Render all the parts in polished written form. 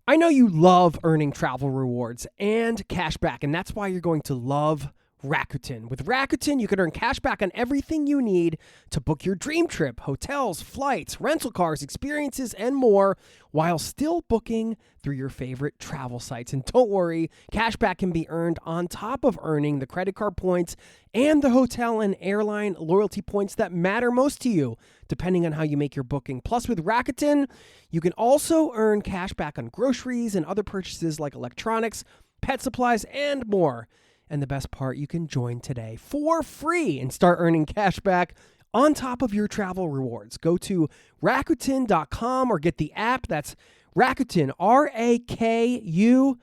I know you love earning travel rewards and cash back, and that's why you're going to love Rakuten. With Rakuten, you can earn cash back on everything you need to book your dream trip, hotels, flights, rental cars, experiences, and more, while still booking through your favorite travel sites. And don't worry, cash back can be earned on top of earning the credit card points and the hotel and airline loyalty points that matter most to you, depending on how you make your booking. Plus, with Rakuten, you can also earn cash back on groceries and other purchases like electronics, pet supplies, and more. And the best part, you can join today for free and start earning cash back on top of your travel rewards. Go to Rakuten.com or get the app. That's Rakuten, Rakuten.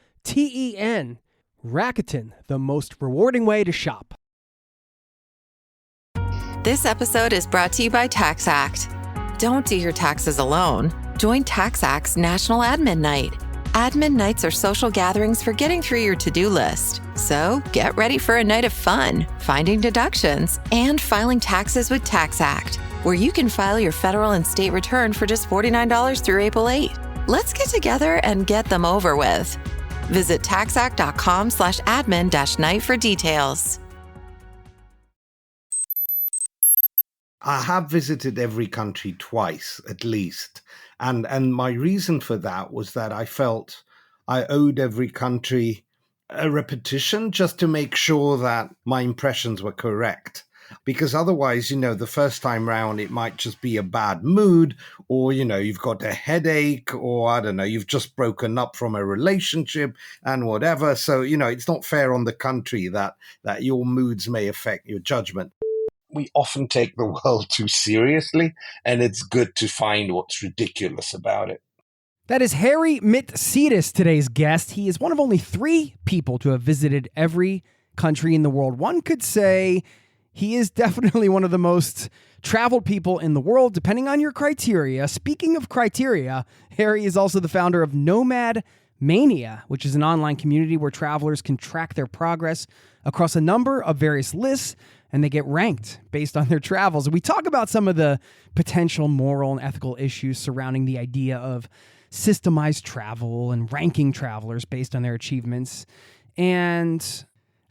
Rakuten, the most rewarding way to shop. This episode is brought to you by TaxAct. Don't do your taxes alone. Join TaxAct's National Admin Night. Admin nights are social gatherings for getting through your to-do list. So get ready for a night of fun, finding deductions, and filing taxes with TaxAct, where you can file your federal and state return for just $49 through April 8. Let's get together and get them over with. Visit taxact.com/admin-night for details. I have visited every country twice, at least. And my reason for that was that I felt I owed every country a repetition just to make sure that my impressions were correct. Because otherwise, the first time round, it might just be a bad mood, or, you've got a headache, or I don't know, you've just broken up from a relationship and whatever. So, it's not fair on the country that your moods may affect your judgment. We often take the world too seriously, and it's good to find what's ridiculous about it. That is Harry Mitsidis, today's guest. He is one of only 3 people to have visited every country in the world. One could say he is definitely one of the most traveled people in the world, depending on your criteria. Speaking of criteria, Harry is also the founder of NomadMania, which is an online community where travelers can track their progress across a number of various lists, and they get ranked based on their travels. We talk about some of the potential moral and ethical issues surrounding the idea of systemized travel and ranking travelers based on their achievements. And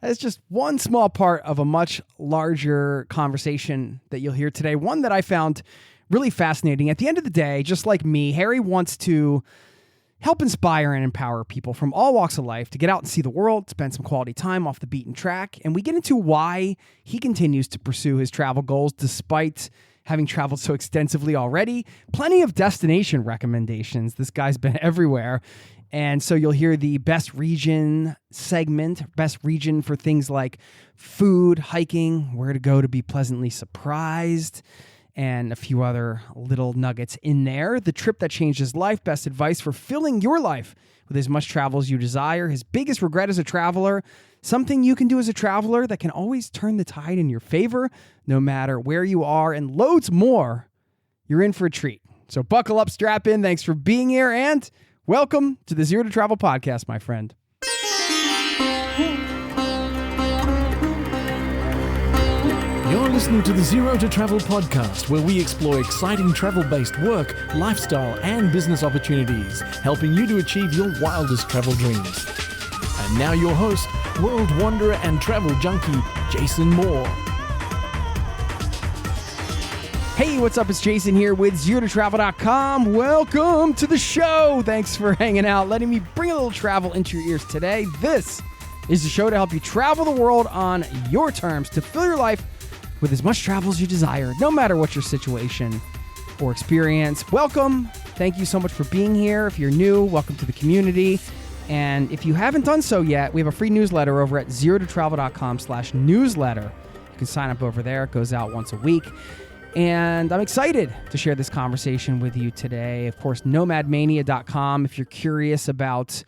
that's just one small part of a much larger conversation that you'll hear today, one that I found really fascinating. At the end of the day, just like me, Harry wants to help inspire and empower people from all walks of life to get out and see the world, spend some quality time off the beaten track. And we get into why he continues to pursue his travel goals despite having traveled so extensively already. Plenty of destination recommendations. This guy's been everywhere. And so you'll hear the best region segment, best region for things like food, hiking, where to go to be pleasantly surprised, and a few other little nuggets in there. The trip that changed his life, best advice for filling your life with as much travel as you desire. His biggest regret as a traveler, something you can do as a traveler that can always turn the tide in your favor, no matter where you are, and loads more. You're in for a treat. So buckle up, strap in. Thanks for being here, and welcome to the Zero to Travel podcast, my friend. You're listening to the Zero to Travel podcast, where we explore exciting travel-based work, lifestyle, and business opportunities, helping you to achieve your wildest travel dreams. And now your host, world wanderer and travel junkie, Jason Moore. Hey, what's up? It's Jason here with ZeroToTravel.com. Welcome to the show. Thanks for hanging out, letting me bring a little travel into your ears today. This is the show to help you travel the world on your terms, to fill your life with as much travel as you desire, no matter what your situation or experience. Welcome. Thank you so much for being here. If you're new, welcome to the community. And if you haven't done so yet, we have a free newsletter over at ZeroToTravel.com/newsletter. You can sign up over there. It goes out once a week. And I'm excited to share this conversation with you today. Of course, NomadMania.com if you're curious about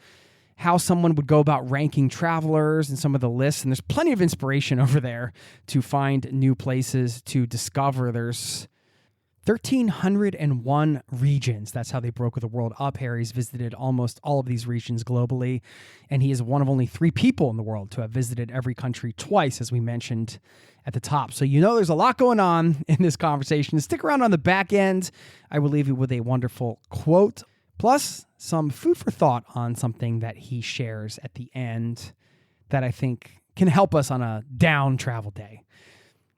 how someone would go about ranking travelers and some of the lists. And there's plenty of inspiration over there to find new places to discover. There's 1,301 regions. That's how they broke the world up. Harry's visited almost all of these regions globally, and he is one of only 3 people in the world to have visited every country twice, as we mentioned at the top. So there's a lot going on in this conversation. Stick around on the back end. I will leave you with a wonderful quote. plus some food for thought on something that he shares at the end that I think can help us on a down travel day.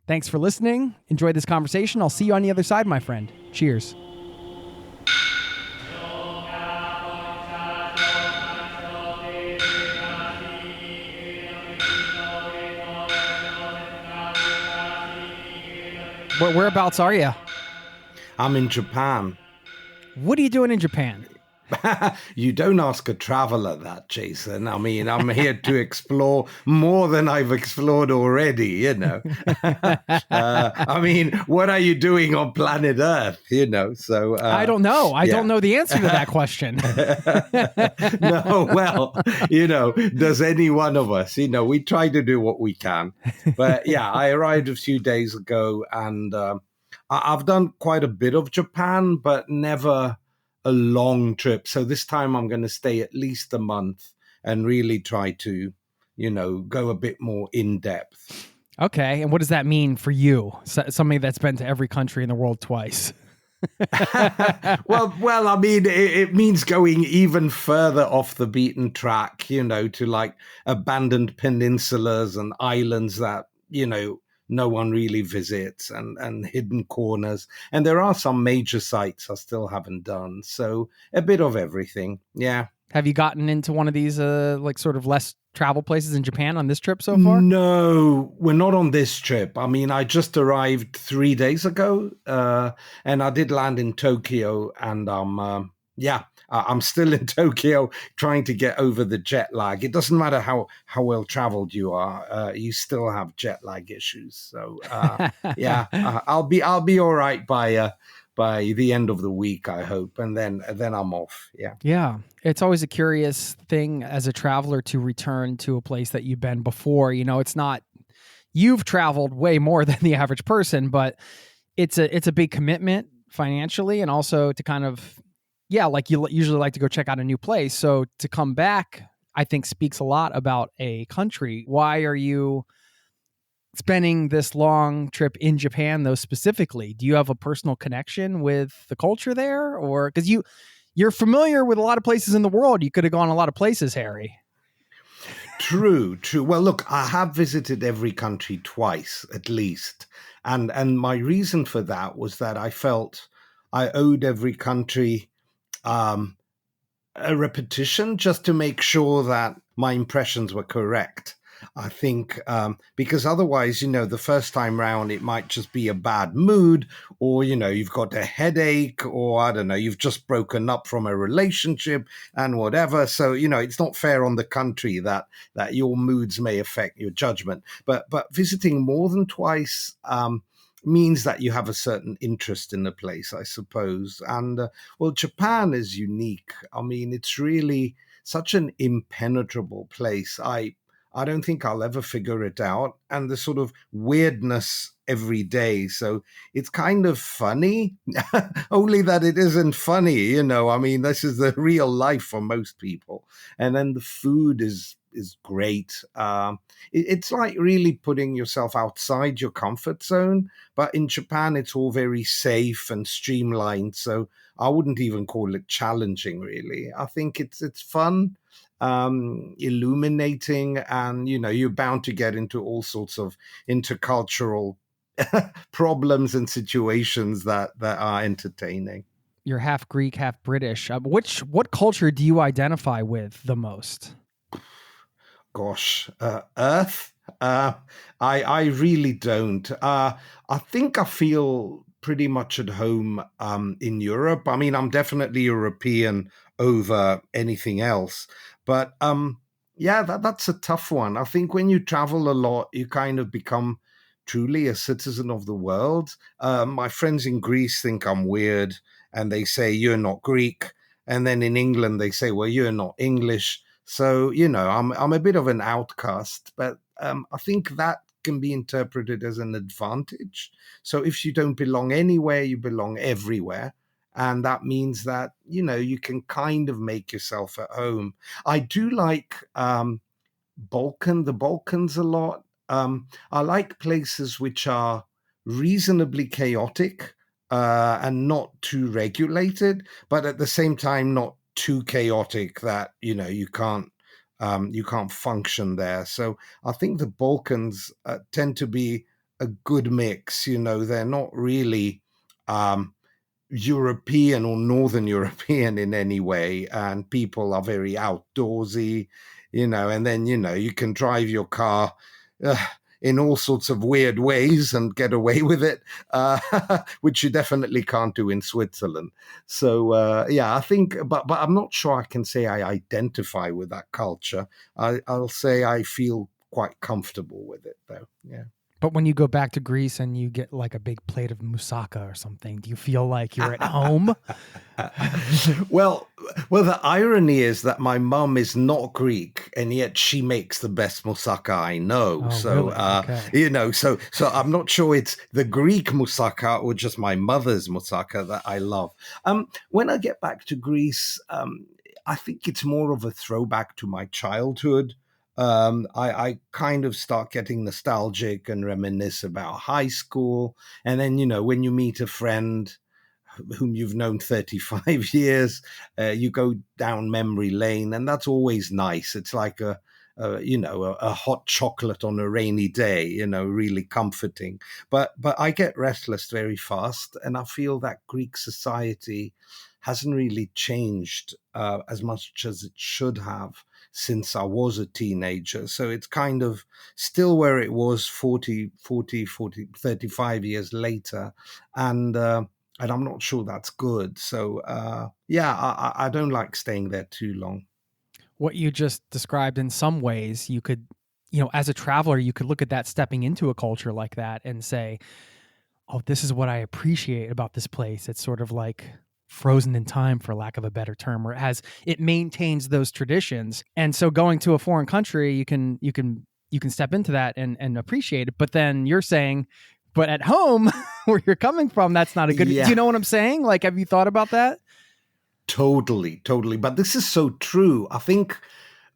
Thanks for listening. Enjoy this conversation. I'll see you on the other side, my friend. Cheers. Whereabouts are you? I'm in Japan. What are you doing in Japan? You don't ask a traveler that, Jason. I mean, I'm here to explore more than I've explored already, you know. I mean, what are you doing on planet Earth, you know? So I don't know. I don't know the answer to that question. No, well, you know, does any one of us, you know, we try to do what we can. But yeah, I arrived a few days ago and I've done quite a bit of Japan, but never a long trip. So this time I'm going to stay at least a month and really try to, you know, go a bit more in depth. Okay. And what does that mean for you? Somebody that's been to every country in the world twice. well, I mean, it means going even further off the beaten track, you know, to like abandoned peninsulas and islands that, you know, no one really visits and hidden corners. And there are some major sites I still haven't done. So a bit of everything. Yeah. Have you gotten into one of these like sort of less travel places in Japan on this trip so far? No, we're not on this trip. I mean, I just arrived 3 days ago and I did land in Tokyo and I'm still in Tokyo trying to get over the jet lag. It doesn't matter how well traveled you are, you still have jet lag issues. So I'll be all right by the end of the week, I hope, and then I'm off. Yeah, it's always a curious thing as a traveler to return to a place that you've been before. You know, it's not you've traveled way more than the average person, but it's a big commitment financially, and also to kind of. Yeah, like you usually like to go check out a new place. So to come back, I think speaks a lot about a country. Why are you spending this long trip in Japan, though, specifically? Do you have a personal connection with the culture there? Or because you're familiar with a lot of places in the world. You could have gone a lot of places, Harry. True. Well, look, I have visited every country twice, at least. And my reason for that was that I felt I owed every country a repetition just to make sure that my impressions were correct. I think because otherwise, you know, the first time round, it might just be a bad mood or, you know, you've got a headache or I don't know, you've just broken up from a relationship and whatever. So, you know, it's not fair on the country that your moods may affect your judgment. But visiting more than twice means that you have a certain interest in the place, I suppose. And well, Japan is unique. I mean, it's really such an impenetrable place. I don't think I'll ever figure it out. And the sort of weirdness every day. So it's kind of funny, only that it isn't funny, you know. I mean, this is the real life for most people. And then the food is great. It's like really putting yourself outside your comfort zone. But in Japan, it's all very safe and streamlined. So I wouldn't even call it challenging, really. I think it's fun, illuminating, and, you know, you're bound to get into all sorts of intercultural problems and situations that are entertaining. You're half Greek, half British. What culture do you identify with the most? Gosh, Earth. I really don't. I think I feel pretty much at home in Europe. I mean, I'm definitely European over anything else. But that's a tough one. I think when you travel a lot, you kind of become truly a citizen of the world. My friends in Greece think I'm weird, and they say, you're not Greek. And then in England, they say, well, you're not English. So, you know, I'm a bit of an outcast, but I think that can be interpreted as an advantage. So if you don't belong anywhere, you belong everywhere. And that means that, you know, you can kind of make yourself at home. I do like the Balkans a lot. I like places which are reasonably chaotic and not too regulated, but at the same time not too chaotic that you can't function there. So I think the Balkans tend to be a good mix. They're not really European or Northern European in any way, and people are very outdoorsy, and then you can drive your car uh, in all sorts of weird ways and get away with it, which you definitely can't do in Switzerland. So I think, but I'm not sure I can say I identify with that culture. I'll say I feel quite comfortable with it, though. Yeah. But when you go back to Greece and you get like a big plate of moussaka or something, do you feel like you're at home? Well, the irony is that my mum is not Greek, and yet she makes the best moussaka I know. Oh, So, really? Okay. so I'm not sure it's the Greek moussaka or just my mother's moussaka that I love. When I get back to Greece, I think it's more of a throwback to my childhood. I kind of start getting nostalgic and reminisce about high school. And then, when you meet a friend whom you've known 35 years, you go down memory lane, and that's always nice. It's like a hot chocolate on a rainy day, really comforting. But I get restless very fast, and I feel that Greek society hasn't really changed as much as it should have since I was a teenager. So it's kind of still where it was 35 years later. And I'm not sure that's good. So, I don't like staying there too long. What you just described, in some ways, you could, as a traveler, you could look at that stepping into a culture like that and say, oh, this is what I appreciate about this place. It's sort of like frozen in time, for lack of a better term, where it maintains those traditions. And so going to a foreign country, you can step into that and appreciate it. But then you're saying, but at home where you're coming from, that's not a good, Yeah. Do you know what I'm saying? Like, have you thought about that? Totally. But this is so true. I think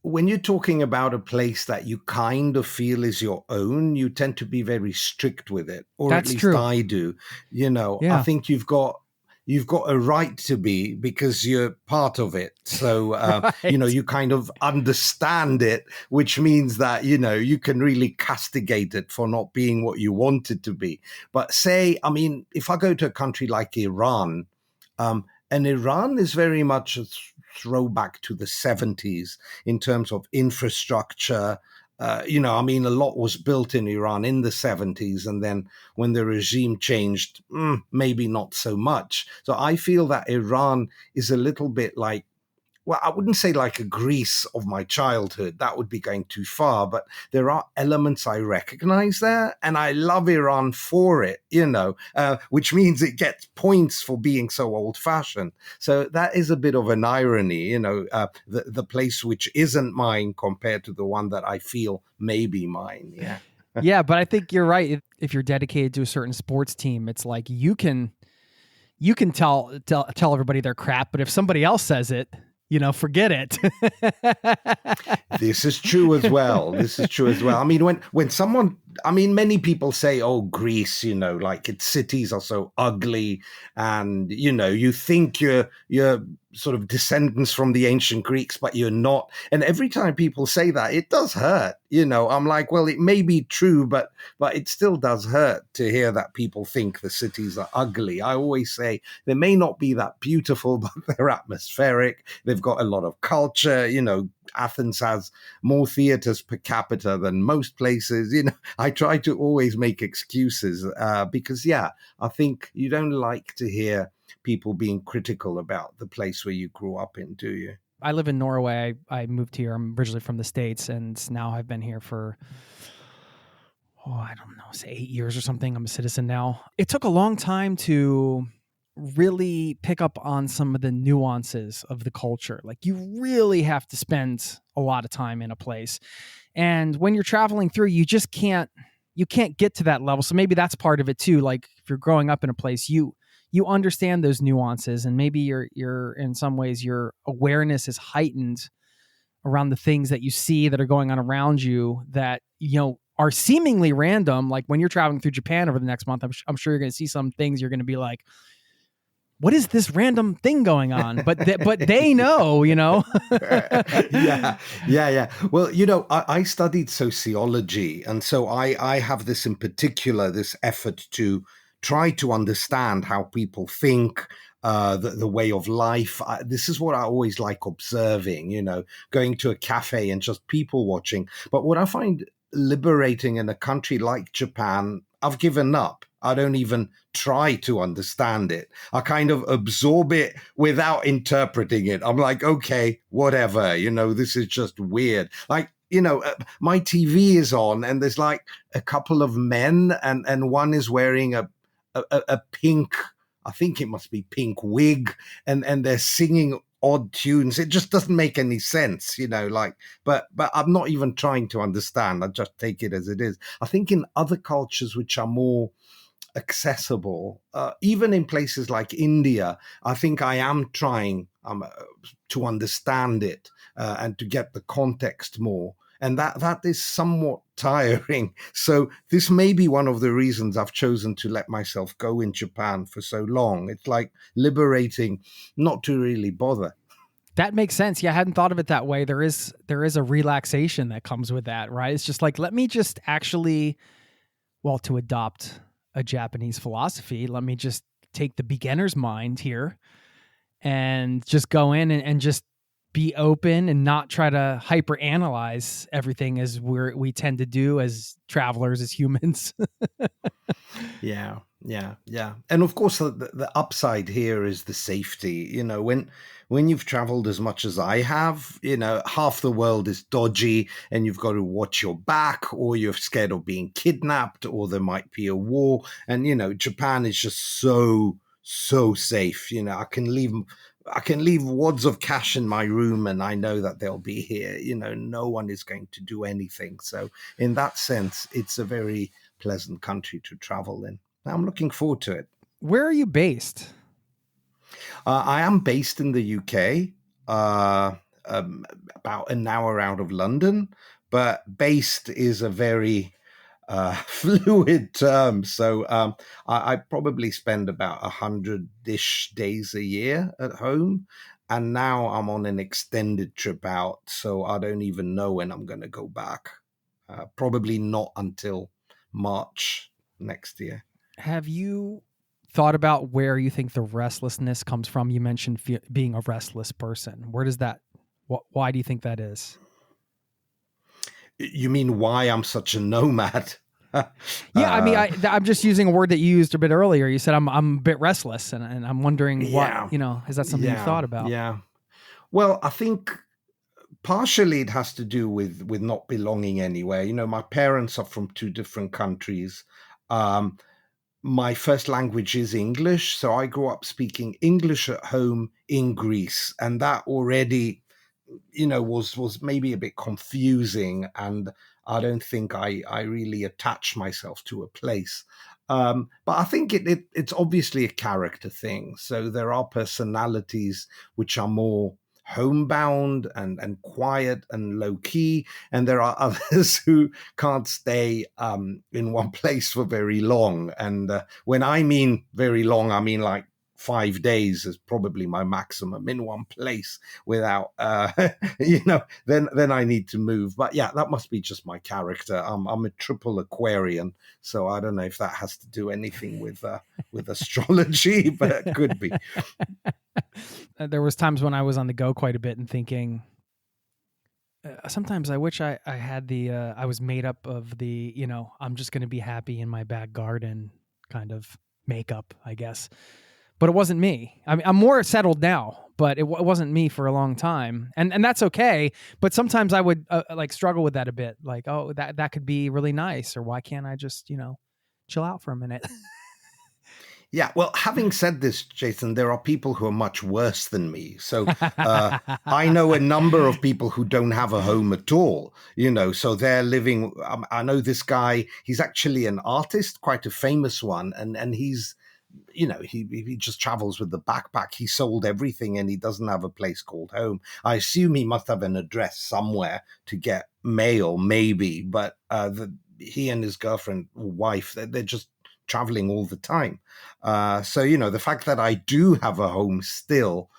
when you're talking about a place that you kind of feel is your own, you tend to be very strict with it, or That's at least true. I do. Yeah. I think you've got a right to be, because you're part of it. So, Right. you kind of understand it, which means that, you can really castigate it for not being what you want it to be. But if I go to a country like Iran, and Iran is very much a throwback to the 70s in terms of infrastructure. A lot was built in Iran in the 70s, and then when the regime changed, maybe not so much. So I feel that Iran is a little bit like, well, I wouldn't say like a Greece of my childhood. That would be going too far. But there are elements I recognize there, and I love Iran for it, which means it gets points for being so old-fashioned. So that is a bit of an irony, the place which isn't mine compared to the one that I feel may be mine. Yeah. Yeah, but I think you're right. If you're dedicated to a certain sports team, it's like you can tell everybody they're crap, but if somebody else says it, forget it. This is true as well. I mean, when someone, many people say, oh, Greece, like its cities are so ugly, and, you think you're sort of descendants from the ancient Greeks, but you're not. And every time people say that, it does hurt. I'm like, well, it may be true, but it still does hurt to hear that people think the cities are ugly. I always say they may not be that beautiful, but they're atmospheric. They've got a lot of culture. Athens has more theaters per capita than most places. I try to always make excuses because, I think you don't like to hear people being critical about the place where you grew up in, do you? I live in Norway. I moved here. I'm originally from the States, and now I've been here for, I don't know, say 8 years or something. I'm a citizen now. It took a long time to really pick up on some of the nuances of the culture. Like, you really have to spend a lot of time in a place. And when you're traveling through, you can't get to that level. So maybe that's part of it too. Like, if you're growing up in a place, you understand those nuances, and maybe you're in some ways your awareness is heightened around the things that you see that are going on around you that, are seemingly random. Like when you're traveling through Japan over the next month, I'm sure you're going to see some things you're going to be like, what is this random thing going on? But they know, Yeah. Well, I studied sociology, and so I have this in particular, this effort to try to understand how people think, the way of life. This is what I always like observing, going to a cafe and just people watching. But what I find liberating in a country like Japan, I've given up. I don't even try to understand it. I kind of absorb it without interpreting it. I'm like, okay, whatever, this is just weird. Like, my TV is on and there's like a couple of men and one is wearing a pink, I think it must be pink wig, and they're singing odd tunes. It just doesn't make any sense, but I'm not even trying to understand. I just take it as it is. I think in other cultures which are more accessible, even in places like India, I think I am trying to understand it and to get the context more. And that is somewhat tiring. So this may be one of the reasons I've chosen to let myself go in Japan for so long. It's like liberating not to really bother. That makes sense. Yeah, I hadn't thought of it that way. There is a relaxation that comes with that, right? It's just like, let me just actually, to adopt a Japanese philosophy, let me just take the beginner's mind here and just go in and just be open and not try to hyper analyze everything as we tend to do as travelers, as humans. Yeah. And of course, the upside here is the safety. When you've traveled as much as I have, half the world is dodgy and you've got to watch your back, or you're scared of being kidnapped, or there might be a war. And, Japan is just so safe. I can leave wads of cash in my room and I know that they'll be here. No one is going to do anything. So in that sense, it's a very pleasant country to travel in. I'm looking forward to it. Where are you based? I am based in the UK, about an hour out of London, but based is a very fluid term. So I probably spend about 100-ish days a year at home. And now I'm on an extended trip out, so I don't even know when I'm going to go back. Probably not until March next year. Have you thought about where you think the restlessness comes from? You mentioned being a restless person. Where does that, why do you think that is? You mean why I'm such a nomad? Yeah, I mean, I'm just using a word that you used a bit earlier. You said I'm a bit restless, and I'm wondering what, is that something you've thought about? Yeah. Well, I think partially it has to do with not belonging anywhere. My parents are from two different countries. My first language is English, so I grew up speaking English at home in Greece, and that already, was maybe a bit confusing, and I don't think I really attach myself to a place. But I think it's obviously a character thing. So there are personalities which are more homebound and quiet and low key, and there are others who can't stay in one place for very long. And when I mean very long, I mean like 5 days is probably my maximum in one place without, then I need to move. But yeah, that must be just my character. I'm a triple Aquarian, so I don't know if that has to do anything with astrology, but it could be. There was times when I was on the go quite a bit and thinking, sometimes I wish I had I was made up of the, I'm just going to be happy in my back garden kind of makeup, I guess. But it wasn't me. I mean, I'm more settled now, but it wasn't me for a long time. And that's okay. But sometimes I would struggle with that a bit. Like, oh, that could be really nice. Or why can't I just, chill out for a minute? Yeah, well, having said this, Jason, there are people who are much worse than me. So I know a number of people who don't have a home at all, so they're living. I know this guy, he's actually an artist, quite a famous one. And he's, he just travels with the backpack. He sold everything and he doesn't have a place called home. I assume he must have an address somewhere to get mail, maybe. But he and his girlfriend or wife, they're just traveling all the time. So, the fact that I do have a home still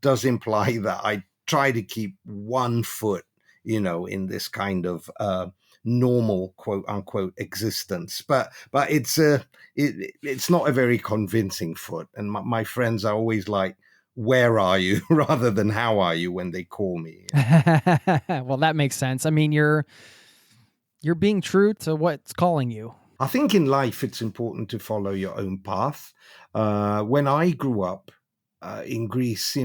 does imply that I try to keep one foot, in this kind of normal, quote unquote, existence. But it's not a very convincing foot. And my friends are always like, "Where are you?" rather than "How are you?" when they call me. Well, that makes sense. I mean, you're being true to what's calling you. I think in life it's important to follow your own path. When I grew up in Greece,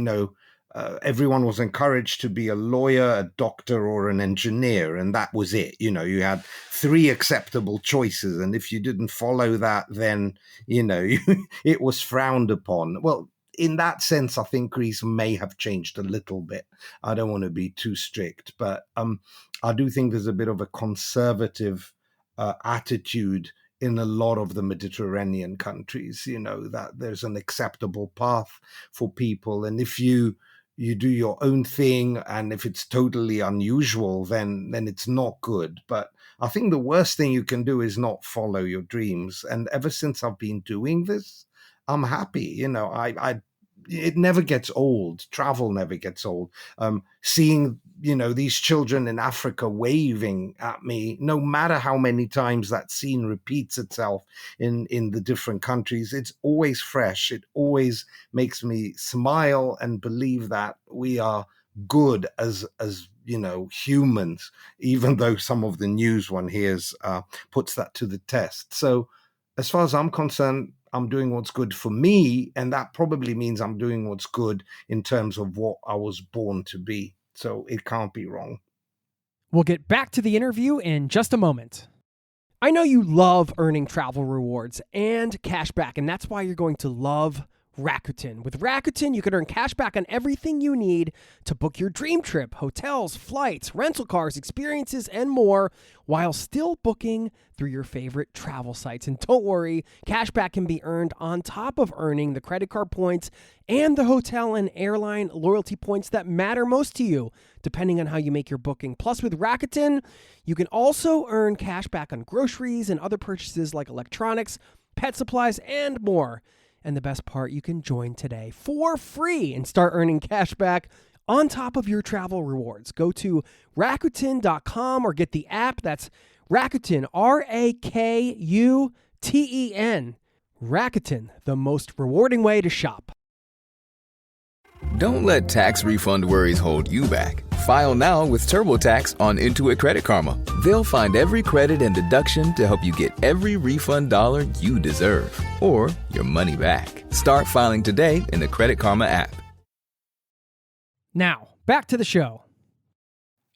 everyone was encouraged to be a lawyer, a doctor, or an engineer, and that was it. You had 3 acceptable choices, and if you didn't follow that, then it was frowned upon. Well, in that sense, I think Greece may have changed a little bit. I don't want to be too strict, but I do think there's a bit of a conservative attitude in a lot of the Mediterranean countries, that there's an acceptable path for people. And if you do your own thing, and if it's totally unusual, then it's not good. But I think the worst thing you can do is not follow your dreams. And ever since I've been doing this, I'm happy. It never gets old. Travel never gets old. Seeing, these children in Africa waving at me, no matter how many times that scene repeats itself in the different countries, it's always fresh. It always makes me smile and believe that we are good as humans, even though some of the news one hears puts that to the test. So as far as I'm concerned, I'm doing what's good for me, and that probably means I'm doing what's good in terms of what I was born to be. So it can't be wrong. We'll get back to the interview in just a moment. I know you love earning travel rewards and cash back, and that's why you're going to love Rakuten. With Rakuten, you can earn cash back on everything you need to book your dream trip, hotels, flights, rental cars, experiences, and more, while still booking through your favorite travel sites. And don't worry, cash back can be earned on top of earning the credit card points and the hotel and airline loyalty points that matter most to you, depending on how you make your booking. Plus, with Rakuten, you can also earn cash back on groceries and other purchases like electronics, pet supplies, and more. And the best part, you can join today for free and start earning cash back on top of your travel rewards. Go to Rakuten.com or get the app. That's Rakuten, Rakuten. Rakuten, the most rewarding way to shop. Don't let tax refund worries hold you back. File now with TurboTax on Intuit Credit Karma. They'll find every credit and deduction to help you get every refund dollar you deserve, or your money back. Start filing today in the Credit Karma app. Now, back to the show.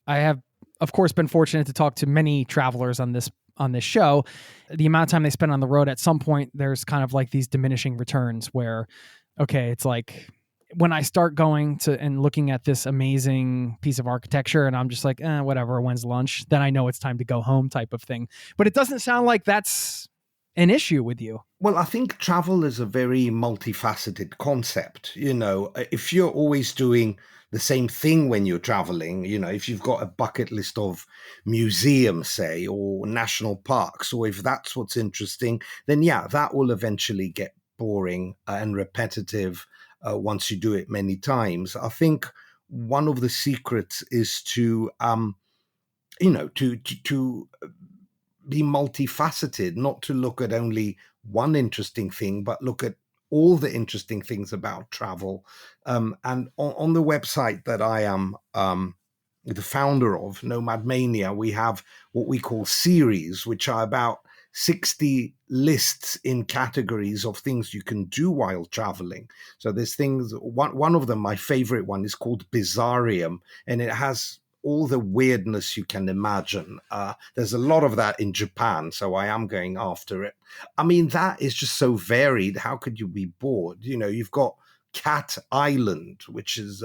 I have, of course, been fortunate to talk to many travelers on this show. The amount of time they spend on the road, at some point, there's kind of like these diminishing returns where, okay, it's like, when I start going to and looking at this amazing piece of architecture and I'm just like, whatever, when's lunch? Then I know it's time to go home type of thing. But it doesn't sound like that's an issue with you. Well, I think travel is a very multifaceted concept. If you're always doing the same thing when you're traveling, if you've got a bucket list of museums, say, or national parks, or if that's what's interesting, then yeah, that will eventually get boring and repetitive once you do it many times. I think one of the secrets is to be multifaceted, not to look at only one interesting thing, but look at all the interesting things about travel. And on the website that I am the founder of, NomadMania, we have what we call series, which are about 60 lists in categories of things you can do while traveling. So there's things, one of them, my favorite one, is called Bizarrium, and it has all the weirdness you can imagine. There's a lot of that in Japan, so I am going after it. I mean, that is just so varied. How could you be bored? You've got Cat Island, which is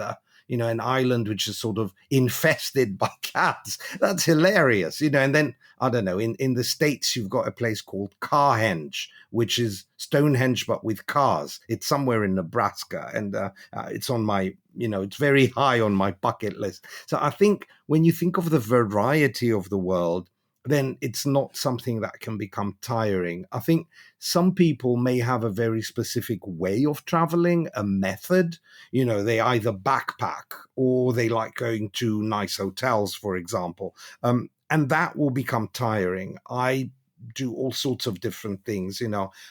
an island which is sort of infested by cats. That's hilarious, and then, I don't know, in the States, you've got a place called Carhenge, which is Stonehenge, but with cars. It's somewhere in Nebraska, and it's on my, it's very high on my bucket list. So I think when you think of the variety of the world, then it's not something that can become tiring. I think some people may have a very specific way of traveling, a method. They either backpack or they like going to nice hotels, for example. And that will become tiring. I do all sorts of different things.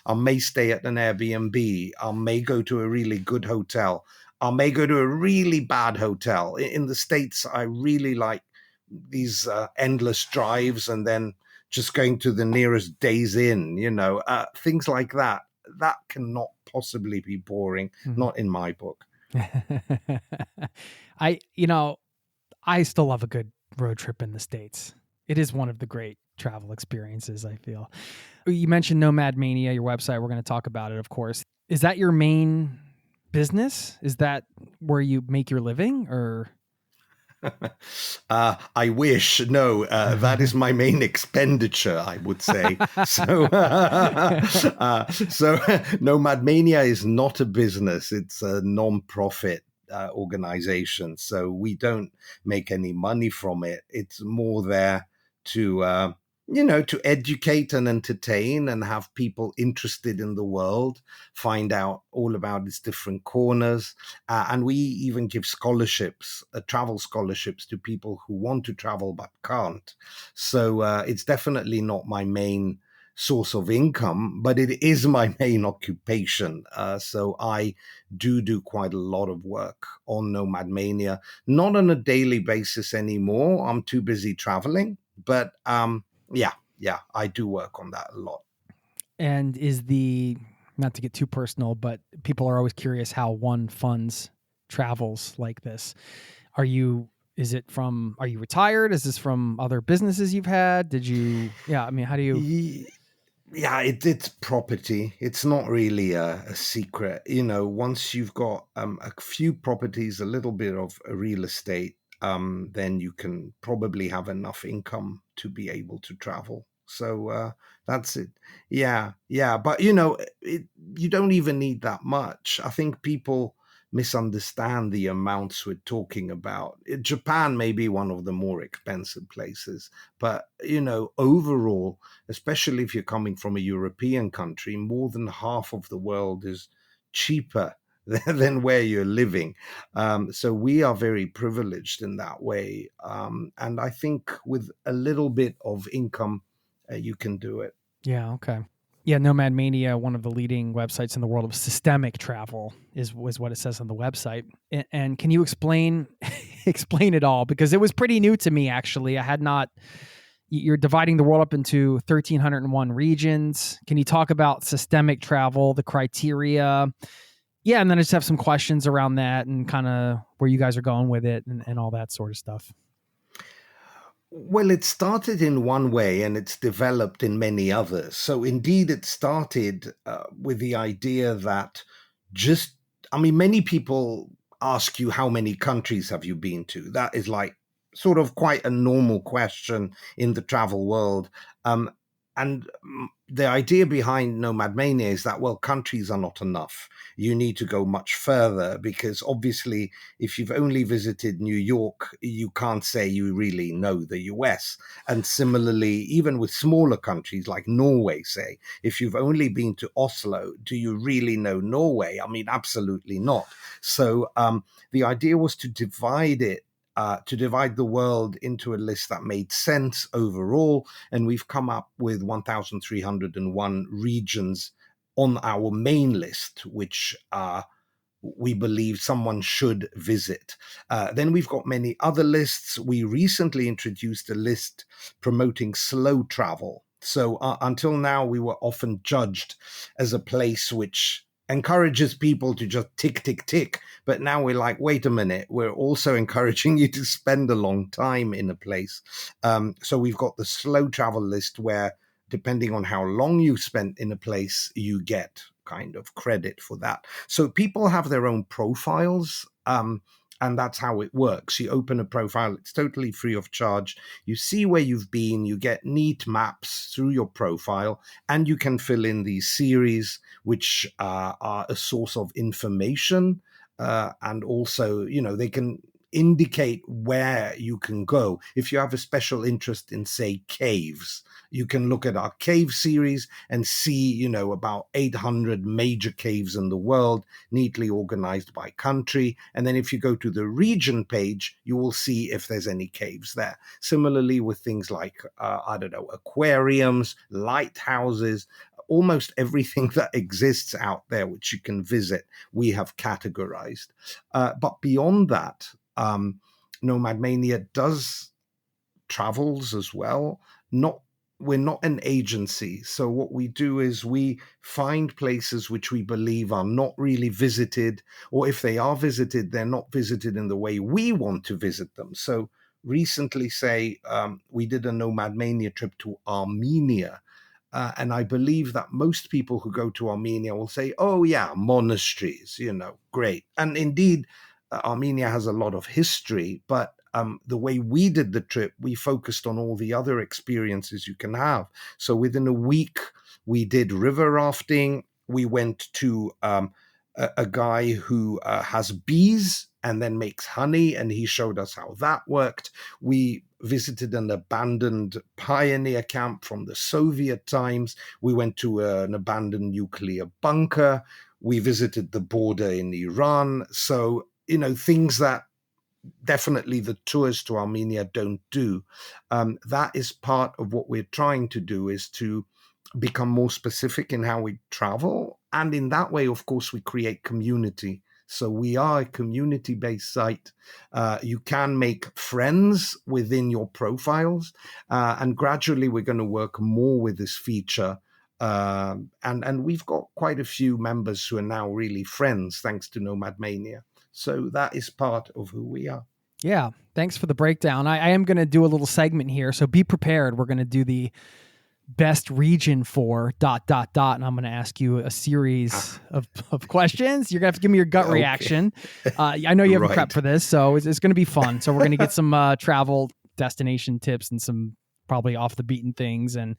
I may stay at an Airbnb. I may go to a really good hotel. I may go to a really bad hotel. In the States, I really like these endless drives and then just going to the nearest Days Inn, things like that. That cannot possibly be boring, not in my book. I still love a good road trip in the States. It is one of the great travel experiences, I feel. You mentioned NomadMania, your website. We're going to talk about it, of course. Is that your main business? Is that where you make your living, or? I wish. No, that is my main expenditure, I would say. So NomadMania is not a business. It's a non-profit organization. So we don't make any money from it. It's more there to to educate and entertain and have people interested in the world, find out all about its different corners. And we even give scholarships, travel scholarships to people who want to travel but can't. So it's definitely not my main source of income, but it is my main occupation. So I do quite a lot of work on NomadMania, not on a daily basis anymore. I'm too busy traveling, but yeah, I do work on that a lot. And not to get too personal, but people are always curious how one funds travels like this. Are you retired? Is this from other businesses you've had? How do you? Yeah, it's property. It's not really a secret. Once you've got a few properties, a little bit of real estate, then you can probably have enough income to be able to travel. So that's it. Yeah. But, you don't even need that much. I think people misunderstand the amounts we're talking about. Japan may be one of the more expensive places, but, overall, especially if you're coming from a European country, more than half of the world is cheaper than where you're living. So we are very privileged in that way. And I think with a little bit of income, you can do it. Yeah. Okay. Yeah. NomadMania, one of the leading websites in the world of systemic travel, is what it says on the website. And can you explain it all? Because it was pretty new to me, actually. I had not. You're dividing the world up into 1,301 regions. Can you talk about systemic travel, the criteria? Yeah, and then I just have some questions around that and kind of where you guys are going with it and all that sort of stuff. Well, it started in one way and it's developed in many others. So indeed, it started with the idea that many people ask you, how many countries have you been to? That is like sort of quite a normal question in the travel world. And the idea behind NomadMania is that, well, countries are not enough. You need to go much further because obviously if you've only visited New York, you can't say you really know the US. And similarly, even with smaller countries like Norway, say, if you've only been to Oslo, do you really know Norway? I mean, absolutely not. So the idea was to divide the world into a list that made sense overall. And we've come up with 1,301 regions on our main list, which we believe someone should visit. Then we've got many other lists. We recently introduced a list promoting slow travel. So until now, we were often judged as a place which encourages people to just tick, tick, tick. But now we're like, wait a minute, we're also encouraging you to spend a long time in a place. So we've got the slow travel list where, depending on how long you spent in a place, you get kind of credit for that. So people have their own profiles. And that's how it works. You open a profile, it's totally free of charge. You see where you've been, you get neat maps through your profile, and you can fill in these series, which are a source of information. And also, they can indicate where you can go. If you have a special interest in, say, caves, you can look at our cave series and see, about 800 major caves in the world, neatly organized by country. And then if you go to the region page, you will see if there's any caves there. Similarly with things like, aquariums, lighthouses, almost everything that exists out there which you can visit, we have categorized. But beyond that, NomadMania does travels as well. We're not an agency. So what we do is we find places which we believe are not really visited, or if they are visited, they're not visited in the way we want to visit them. So recently, say, we did a NomadMania trip to Armenia. And I believe that most people who go to Armenia will say, oh, yeah, monasteries, great. And indeed, Armenia has a lot of history, but the way we did the trip, we focused on all the other experiences you can have. So within a week, we did river rafting. We went to a guy who has bees and then makes honey, and he showed us how that worked. We visited an abandoned pioneer camp from the Soviet times. We went to an abandoned nuclear bunker. We visited the border in Iran. So, things that definitely the tours to Armenia don't do. That is part of what we're trying to do, is to become more specific in how we travel. And in that way, of course, we create community. So we are a community-based site. You can make friends within your profiles. And gradually, we're going to work more with this feature. And we've got quite a few members who are now really friends, thanks to NomadMania. So that is part of who we are. Yeah, thanks for the breakdown. I am going to do a little segment here, so be prepared. We're going to do the best region for ... and I'm going to ask you a series of questions. You're going to have to give me your gut reaction. I know you haven't prepped for this, so it's going to be fun. So we're going to get some travel destination tips and some probably off the beaten things, and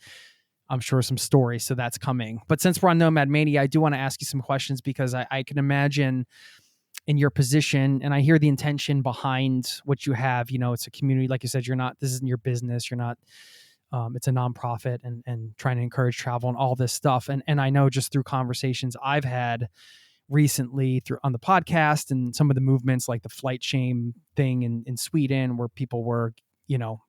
I'm sure some stories. So that's coming. But since we're on NomadMania, I do want to ask you some questions, because I can imagine in your position, and I hear the intention behind what you have. It's a community, like you said, this isn't your business. You're not, it's a nonprofit and trying to encourage travel and all this stuff. And I know just through conversations I've had recently on the podcast and some of the movements like the flight shame thing in Sweden, where people were,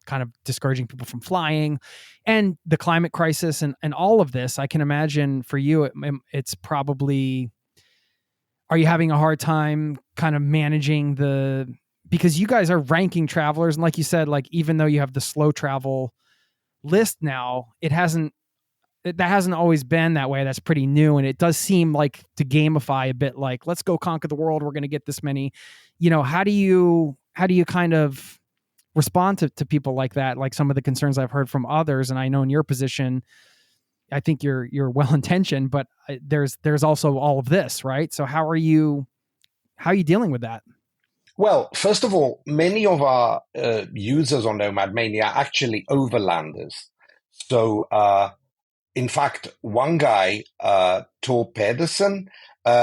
kind of discouraging people from flying, and the climate crisis and all of this, I can imagine for you, it's probably, are you having a hard time kind of managing because you guys are ranking travelers? And like you said, like, even though you have the slow travel list now, that hasn't always been that way. That's pretty new. And it does seem like to gamify a bit, like, let's go conquer the world. We're going to get this many, how do you kind of respond to people like that? Like some of the concerns I've heard from others. And I know in your position, I think you're well-intentioned, but there's also all of this, right? So how are you dealing with that? Well, first of all, many of our users on NomadMania are actually overlanders. So, in fact, one guy, Tor Pedersen,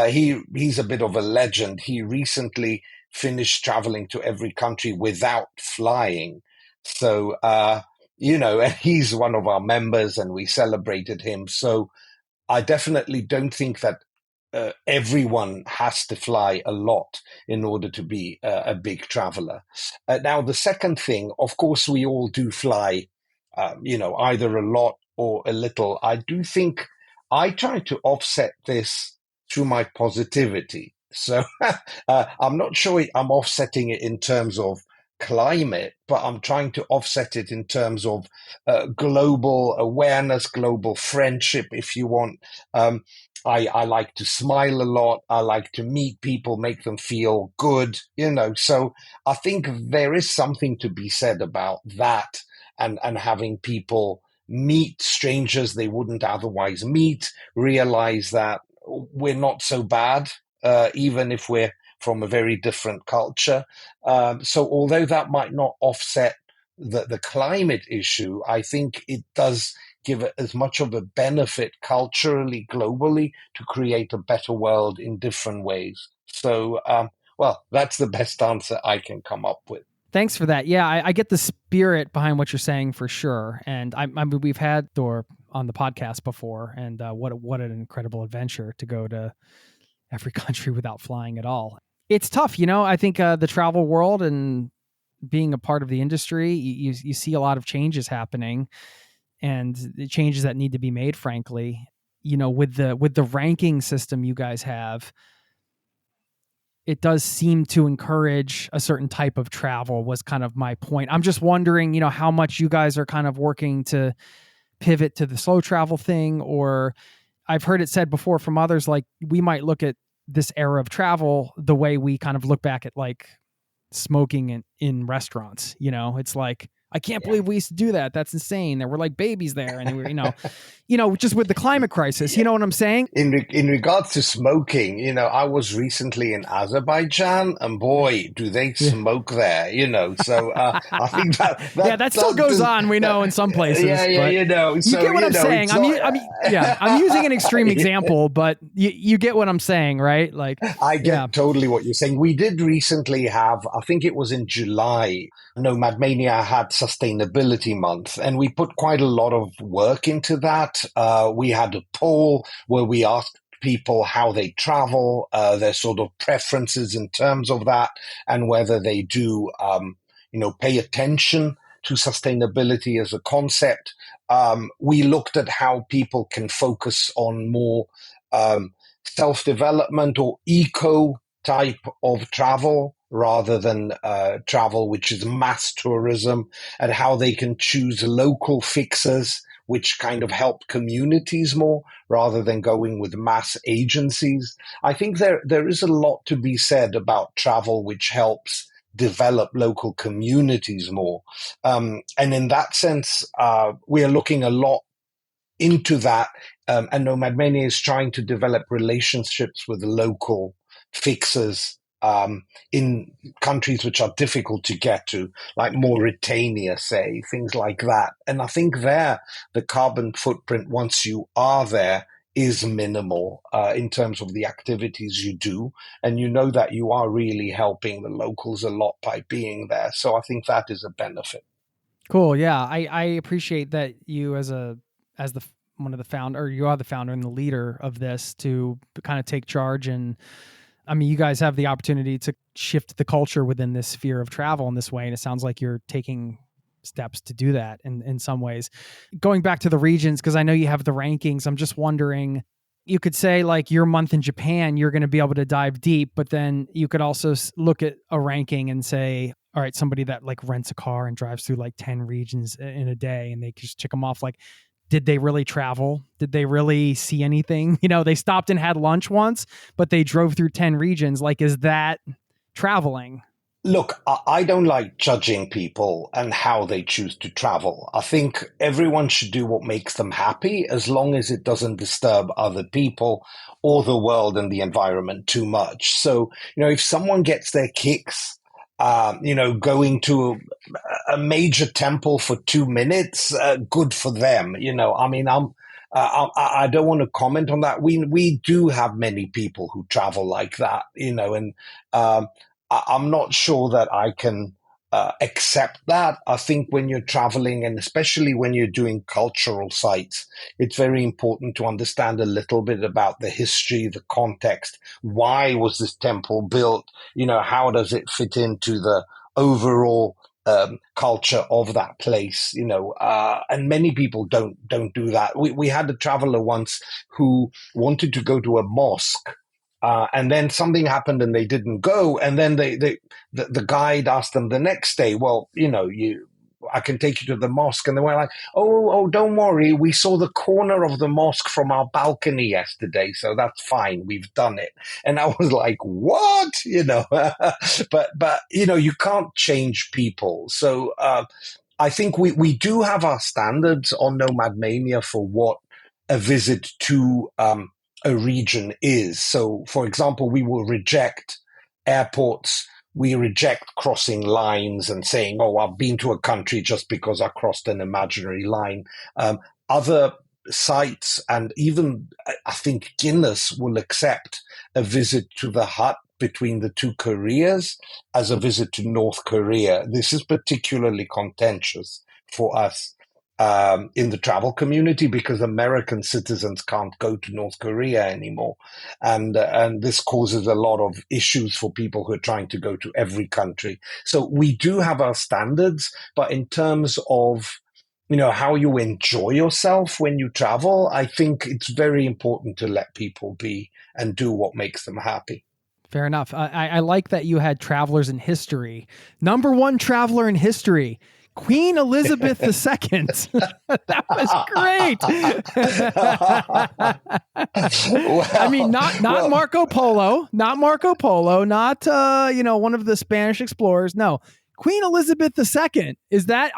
he's a bit of a legend. He recently finished traveling to every country without flying. So, and he's one of our members, and we celebrated him. So I definitely don't think that everyone has to fly a lot in order to be a big traveler. Now, the second thing, of course, we all do fly, either a lot or a little. I do think I try to offset this through my positivity. So I'm not sure I'm offsetting it in terms of climate, but I'm trying to offset it in terms of global awareness, global friendship, if you want. I like to smile a lot. I like to meet people, make them feel good, So I think there is something to be said about that, and having people meet strangers they wouldn't otherwise meet, realize that we're not so bad, even if we're from a very different culture. So although that might not offset the climate issue, I think it does give it as much of a benefit culturally, globally, to create a better world in different ways. So well, that's the best answer I can come up with. Thanks for that. Yeah, I get the spirit behind what you're saying for sure. And I mean, we've had Thor on the podcast before, and what an incredible adventure to go to every country without flying at all. It's tough, I think the travel world and being a part of the industry, you see a lot of changes happening, and the changes that need to be made, frankly. With the ranking system you guys have, it does seem to encourage a certain type of travel, was kind of my point. I'm just wondering, how much you guys are kind of working to pivot to the slow travel thing, or I've heard it said before from others, like we might look at this era of travel the way we kind of look back at like smoking in restaurants. It's like, I can't believe we used to do that. That's insane. There were like babies there, and we were, just with the climate crisis. You know what I'm saying? In regards to smoking, I was recently in Azerbaijan, and boy, do they smoke there. So I think that still goes on. We know in some places. Yeah, So, you get what I'm saying. I'm using an extreme example, but you get what I'm saying, right? Like I get totally what you're saying. We did recently have, I think it was in July, NomadMania had Sustainability Month, and we put quite a lot of work into that. We had a poll where we asked people how they travel, their sort of preferences in terms of that, and whether they do, pay attention to sustainability as a concept. We looked at how people can focus on more self-development or eco type of travel rather than travel which is mass tourism, and how they can choose local fixers which kind of help communities more rather than going with mass agencies. I think there is a lot to be said about travel which helps develop local communities more. And in that sense, we are looking a lot into that. And NomadMania is trying to develop relationships with local fixers in countries which are difficult to get to, like Mauritania, say, things like that. And I think there, the carbon footprint, once you are there, is minimal in terms of the activities you do. And that you are really helping the locals a lot by being there. So I think that is a benefit. Cool. Yeah. I appreciate that you as one of the founder, or you are the founder and the leader of this, to kind of take charge. And I mean, you guys have the opportunity to shift the culture within this sphere of travel in this way. And it sounds like you're taking steps to do that in some ways. Going back to the regions, because I know you have the rankings, I'm just wondering, you could say like your month in Japan, you're going to be able to dive deep, but then you could also look at a ranking and say, all right, somebody that like rents a car and drives through like 10 regions in a day, and they just check them off. Like, did they really travel? Did they really see anything? They stopped and had lunch once, but they drove through 10 regions. Like, is that traveling? Look, I don't like judging people and how they choose to travel. I think everyone should do what makes them happy, as long as it doesn't disturb other people or the world and the environment too much. So, if someone gets their kicks, going to a major temple for 2 minutes, good for them. I don't want to comment on that. We do have many people who travel like that, and I'm not sure that I can accept that. I think when you're traveling, and especially when you're doing cultural sites, it's very important to understand a little bit about the history, the context. Why was this temple built? How does it fit into the overall culture of that place? And many people don't do that. We had a traveler once who wanted to go to a mosque, and then something happened and they didn't go. And then the guide asked them the next day, well, I can take you to the mosque. And they were like, oh, don't worry. We saw the corner of the mosque from our balcony yesterday. So that's fine. We've done it. And I was like, what? But you can't change people. So I think we do have our standards on NomadMania for what a visit to a region is. So, for example, we will reject airports. We reject crossing lines and saying, oh, I've been to a country just because I crossed an imaginary line. Other sites, and even I think Guinness will accept a visit to the hut between the two Koreas as a visit to North Korea. This is particularly contentious for us in the travel community because American citizens can't go to North Korea anymore. And this causes a lot of issues for people who are trying to go to every country. So we do have our standards, but in terms of how you enjoy yourself when you travel, I think it's very important to let people be and do what makes them happy. Fair enough. I like that you had travelers in history. Number one traveler in history, Queen Elizabeth II. That was great. I mean, not Marco Polo, not one of the Spanish explorers. No, Queen Elizabeth II. Is there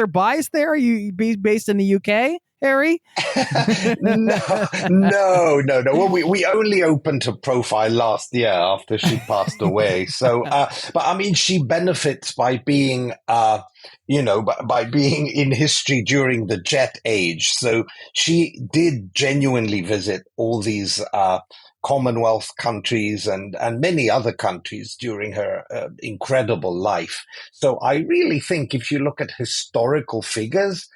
bias there? Are you based in the UK, Harry? No. Well, we only opened her profile last year after she passed away. So, but I mean, she benefits by being, by being in history during the Jet Age. So she did genuinely visit all these Commonwealth countries and many other countries during her incredible life. So I really think if you look at historical figures,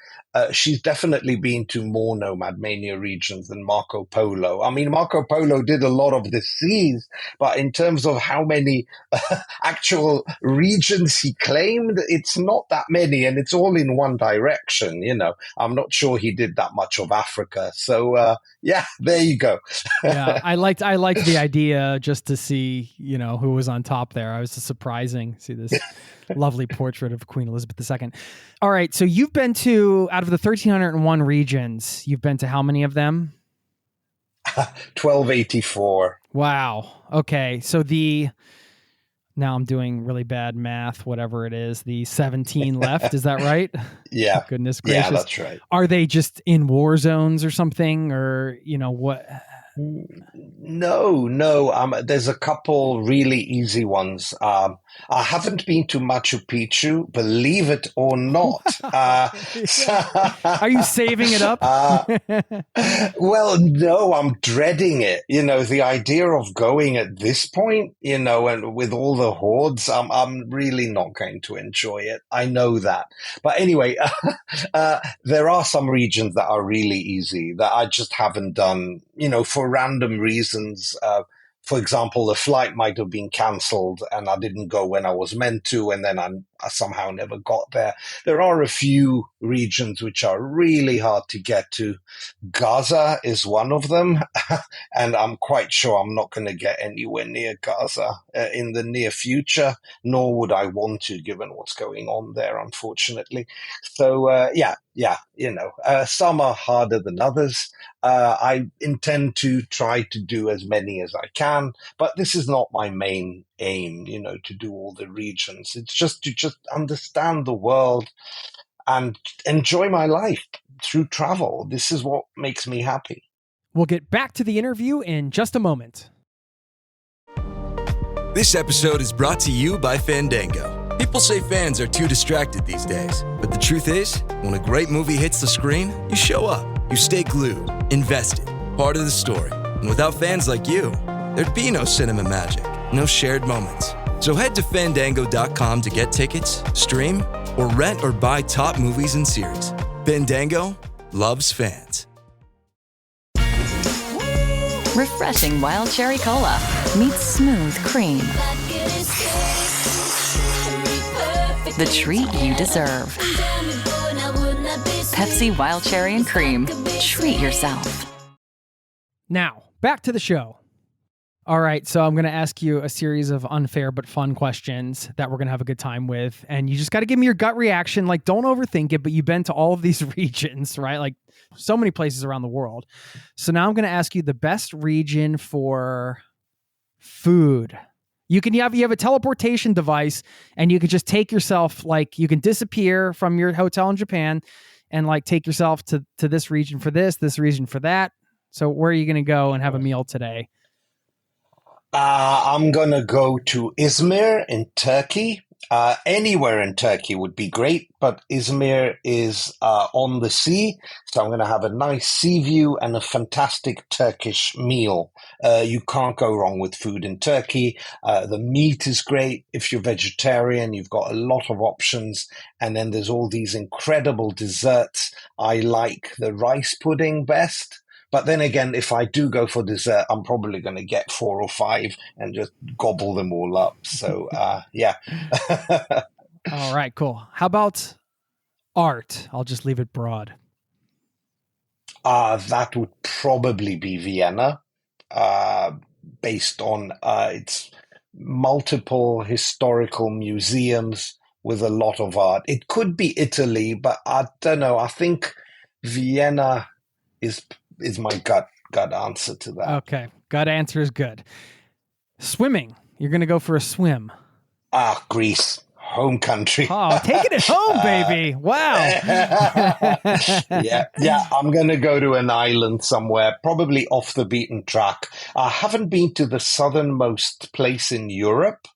she's definitely been to more NomadMania regions than Marco Polo. I mean, Marco Polo did a lot of the seas, but in terms of how many actual regions he claimed, it's not that many, and it's all in one direction. I'm not sure he did that much of Africa. So, there you go. Yeah, I liked the idea just to see, who was on top there. I was just surprising to see this lovely portrait of Queen Elizabeth II. All right, so you've been to, out of the 1,301 regions, you've been to how many of them? 1284. Wow. Okay, so now I'm doing really bad math, whatever it is, the 17 left, is that right? Yeah. Goodness gracious. Yeah, that's right. Are they just in war zones or something, or, what? No. There's a couple really easy ones. I haven't been to Machu Picchu, believe it or not. Are you saving it up? Well, no, I'm dreading it. The idea of going at this point, and with all the hordes, I'm really not going to enjoy it. I know that. But anyway, there are some regions that are really easy that I just haven't done, for random reasons. For example, the flight might have been cancelled and I didn't go when I was meant to, and then I somehow never got there. There are a few regions which are really hard to get to. Gaza is one of them, and I'm quite sure I'm not going to get anywhere near Gaza in the near future, nor would I want to, given what's going on there, unfortunately. So, some are harder than others. I intend to try to do as many as I can, but this is not my main aim, to do all the regions. It's just to understand the world and enjoy my life through travel. This is what makes me happy. We'll get back to the interview in just a moment. This episode is brought to you by Fandango. People say fans are too distracted these days, but the truth is, when a great movie hits the screen, you show up. You stay glued, invested, part of the story. And without fans like you, there'd be no cinema magic, no shared moments. So head to Fandango.com to get tickets, stream, or rent or buy top movies and series. Fandango loves fans. Refreshing wild cherry cola meets smooth cream. The treat you deserve. Pepsi Wild Cherry and Cream. Treat yourself. Now, back to the show. All right, so I'm going to ask you a series of unfair but fun questions that we're going to have a good time with. And you just got to give me your gut reaction. Like, don't overthink it, but you've been to all of these regions, right? Like, so many places around the world. So now I'm going to ask you the best region for food. You have a teleportation device, and you can just take yourself, like, you can disappear from your hotel in Japan and, like, take yourself to this region for this region for that. So where are you going to go and have a meal today? I'm going to go to Izmir in Turkey. Anywhere in Turkey would be great, but Izmir is on the sea, so I'm going to have a nice sea view and a fantastic Turkish meal. You can't go wrong with food in Turkey. The meat is great. If you're vegetarian, you've got a lot of options. And then there's all these incredible desserts. I like the rice pudding best. But then again, if I do go for dessert, I'm probably going to get 4 or 5 and just gobble them all up. So, yeah. All right, cool. How about art? I'll just leave it broad. That would probably be Vienna, based on its multiple historical museums with a lot of art. It could be Italy, but I don't know. I think Vienna is my gut answer to that. Okay, gut answer is good. Swimming. You're going to go for a swim. Greece, home country. Oh, taking it home, baby. Wow. Yeah. I'm going to go to an island somewhere, probably off the beaten track. I haven't been to the southernmost place in Europe,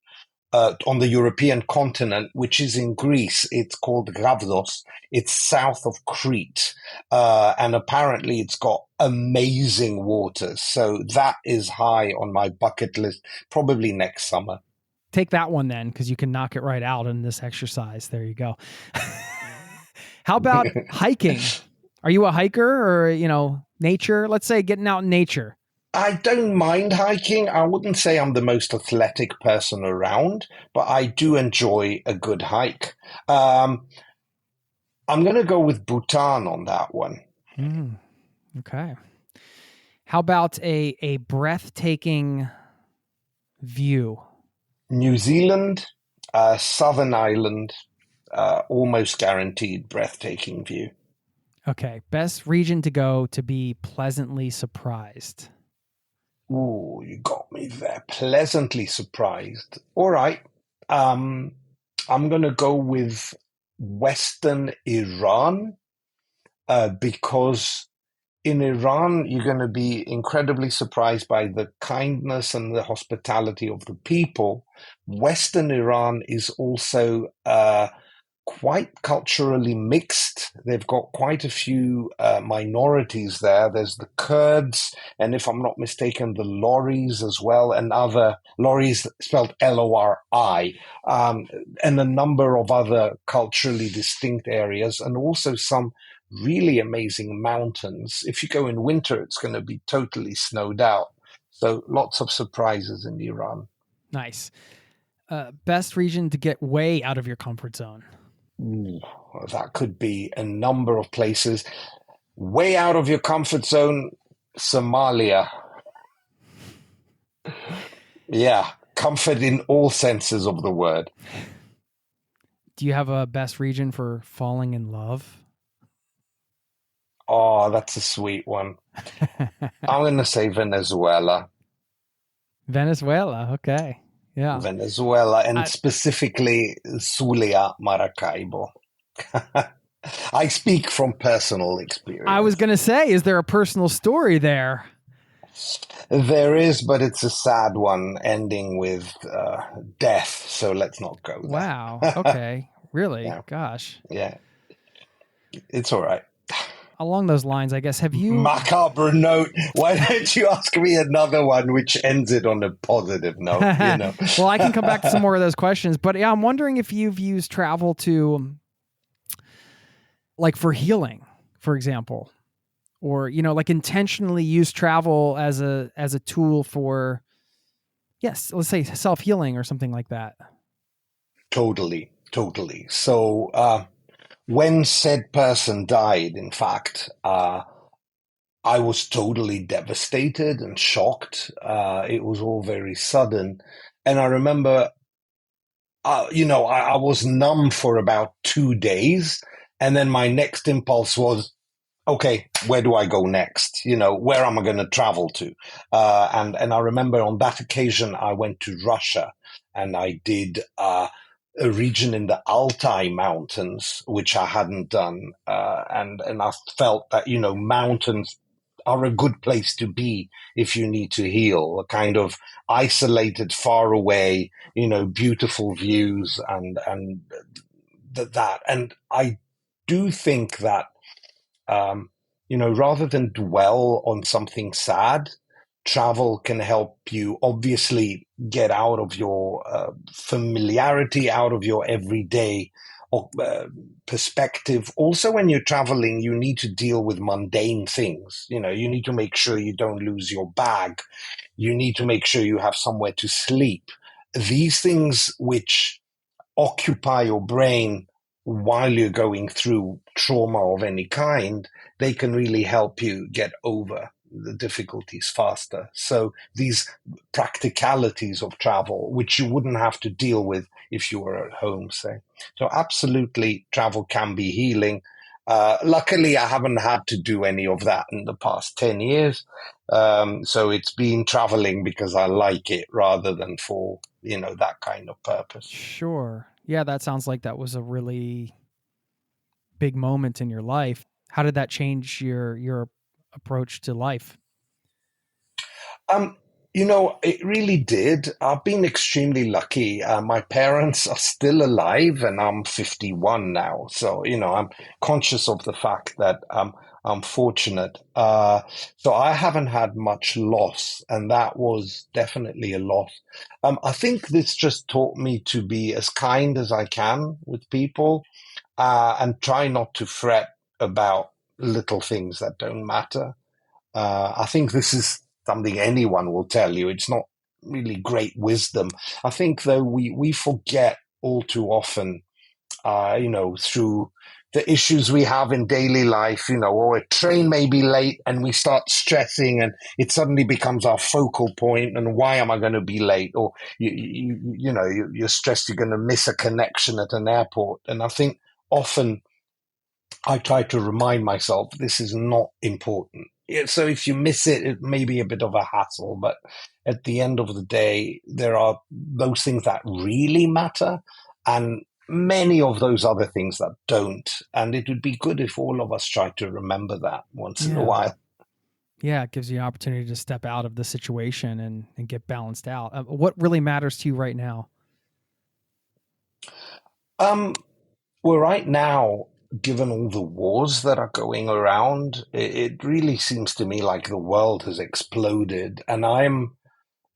on the European continent, which is in Greece. It's called Gavdos. It's south of Crete. And apparently it's got amazing waters. So that is high on my bucket list, probably next summer. Take that one then, because you can knock it right out in this exercise. There you go. How about hiking? Are you a hiker or, nature? Let's say getting out in nature. I don't mind hiking. I wouldn't say I'm the most athletic person around, but I do enjoy a good hike. I'm going to go with Bhutan on that one. Okay. How about a breathtaking view? New Zealand, Southern Island, almost guaranteed breathtaking view. Okay. Best region to go to be pleasantly surprised. Ooh, you got me there. Pleasantly surprised. All right. I'm going to go with Western Iran, because in Iran, you're going to be incredibly surprised by the kindness and the hospitality of the people. Western Iran is also quite culturally mixed. They've got quite a few minorities there. There's the Kurds, and if I'm not mistaken, the Loris as well, and other Loris spelled Lori, and a number of other culturally distinct areas, and also some really amazing mountains. If you go in winter, it's going to be totally snowed out. So lots of surprises in Iran. Nice. Best region to get way out of your comfort zone. Ooh, that could be a number of places. Way out of your comfort zone, Somalia. Yeah, comfort in all senses of the word. Do you have a best region for falling in love? Oh, that's a sweet one. I'm going to say Venezuela. Venezuela, okay. Yeah. Venezuela, and specifically Zulia, Maracaibo. I speak from personal experience. I was going to say, is there a personal story there? There is, but it's a sad one, ending with death. So let's not go there. Wow. Okay. Really? Yeah. Gosh. Yeah. It's all right. Along those lines, I guess, have you... Macabre note. Why don't you ask me another one which ends it on a positive note? Well, I can come back to some more of those questions. But yeah, I'm wondering if you've used travel to, like, for healing, for example. Or, like intentionally use travel as a tool for, yes, let's say self-healing or something like that. Totally. So, when said person died, in fact, I was totally devastated and shocked. It was all very sudden. And I remember, I was numb for about 2 days. And then my next impulse was, okay, where do I go next? Where am I going to travel to? And I remember on that occasion, I went to Russia, and I did a region in the Altai Mountains, which I hadn't done. And I felt that, mountains are a good place to be if you need to heal, a kind of isolated, far away, beautiful views and that. And I do think that, rather than dwell on something sad, travel can help you obviously get out of your familiarity, out of your everyday perspective. Also, when you're traveling, you need to deal with mundane things. You need to make sure you don't lose your bag. You need to make sure you have somewhere to sleep. These things which occupy your brain while you're going through trauma of any kind, they can really help you get over the difficulties faster. So these practicalities of travel, which you wouldn't have to deal with if you were at home, say. So absolutely, travel can be healing. Luckily, I haven't had to do any of that in the past 10 years. So it's been traveling because I like it rather than for, that kind of purpose. Sure. Yeah, that sounds like that was a really big moment in your life. How did that change your approach to life? It really did. I've been extremely lucky. My parents are still alive and I'm 51 now. So, I'm conscious of the fact that I'm fortunate. So I haven't had much loss, and that was definitely a loss. I think this just taught me to be as kind as I can with people and try not to fret about little things that don't matter. I think this is something anyone will tell you. It's not really great wisdom. I think, though, we forget all too often, through the issues we have in daily life, or a train may be late and we start stressing and it suddenly becomes our focal point. And why am I going to be late? Or, you're stressed you're going to miss a connection at an airport. And I think often I try to remind myself this is not important. So if you miss it, it may be a bit of a hassle, but at the end of the day, there are those things that really matter and many of those other things that don't. And it would be good if all of us tried to remember that once in a while. Yeah, it gives you an opportunity to step out of the situation and get balanced out. What really matters to you right now? Well, right now, given all the wars that are going around, it really seems to me like the world has exploded. And I'm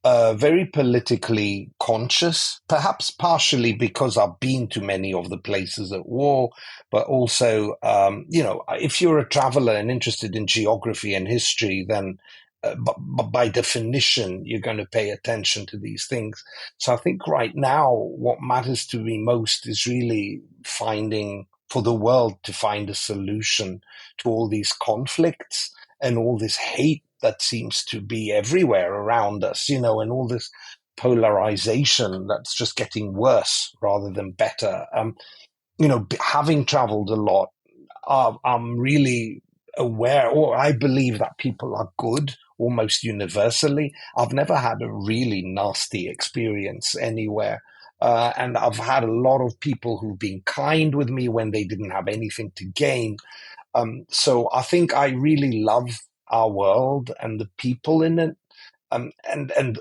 very politically conscious, perhaps partially because I've been to many of the places at war, but also, if you're a traveler and interested in geography and history, then by definition, you're going to pay attention to these things. So I think right now, what matters to me most is really for the world to find a solution to all these conflicts and all this hate that seems to be everywhere around us, and all this polarization that's just getting worse rather than better. Having traveled a lot, I'm really aware, or I believe that people are good almost universally. I've never had a really nasty experience anywhere. And I've had a lot of people who've been kind with me when they didn't have anything to gain. So I think I really love our world and the people in it. And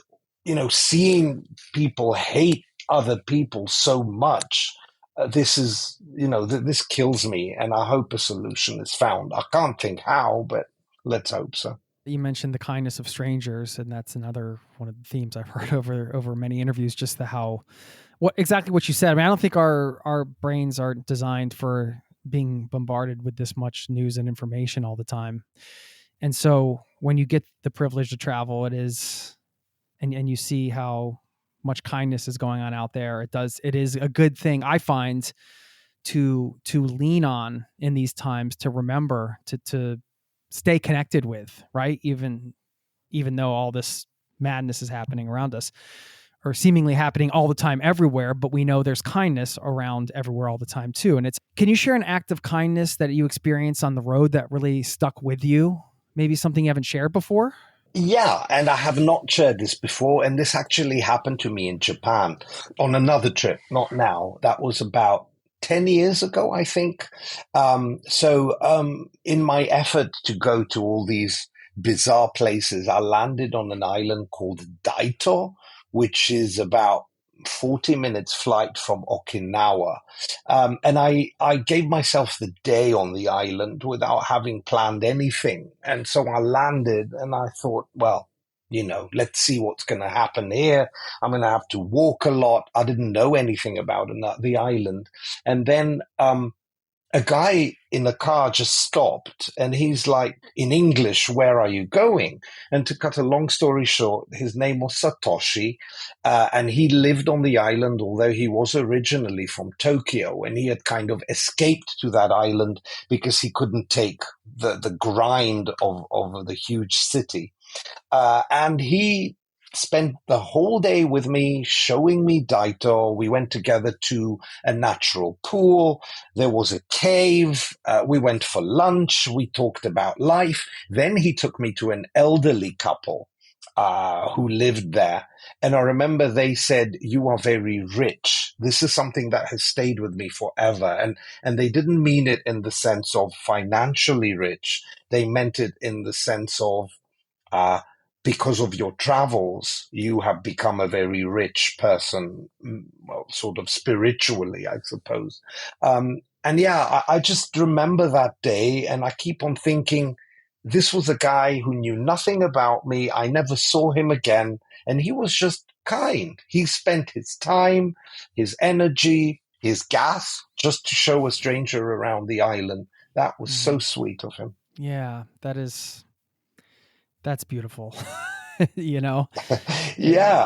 seeing people hate other people so much, this is, this kills me. And I hope a solution is found. I can't think how, but let's hope so. You mentioned the kindness of strangers, and that's another one of the themes I've heard over many interviews, just exactly what you said. I mean, I don't think our brains are designed for being bombarded with this much news and information all the time. And so when you get the privilege to travel, it is, and you see how much kindness is going on out there, it is a good thing, I find, to lean on in these times, to remember to stay connected with, right? Even though all this madness is happening around us, or seemingly happening all the time everywhere, but we know there's kindness around everywhere all the time too. And can you share an act of kindness that you experienced on the road that really stuck with you? Maybe something you haven't shared before? Yeah, and I have not shared this before, and this actually happened to me in Japan on another trip, not now. That was about 10 years ago, I think. In my effort to go to all these bizarre places. I landed on an island called Daito, which is about 40 minutes flight from Okinawa. And I gave myself the day on the island without having planned anything. And so I landed and I thought, well, let's see what's going to happen here. I'm going to have to walk a lot. I didn't know anything about the island. And then a guy in a car just stopped and he's like, in English, "Where are you going?" And to cut a long story short, his name was Satoshi, and he lived on the island, although he was originally from Tokyo, and he had kind of escaped to that island because he couldn't take the grind of the huge city. And he spent the whole day with me, showing me Daito. We went together to a natural pool. There was a cave. We went for lunch. We talked about life. Then he took me to an elderly couple who lived there. And I remember they said, "You are very rich." This is something that has stayed with me forever. And they didn't mean it in the sense of financially rich. They meant it in the sense of because of your travels, you have become a very rich person, well, sort of spiritually, I suppose. And yeah, I just remember that day, and I keep on thinking, this was a guy who knew nothing about me. I never saw him again, and he was just kind. He spent his time, his energy, his gas, just to show a stranger around the island. That was so sweet of him. Yeah, that's beautiful. Yeah.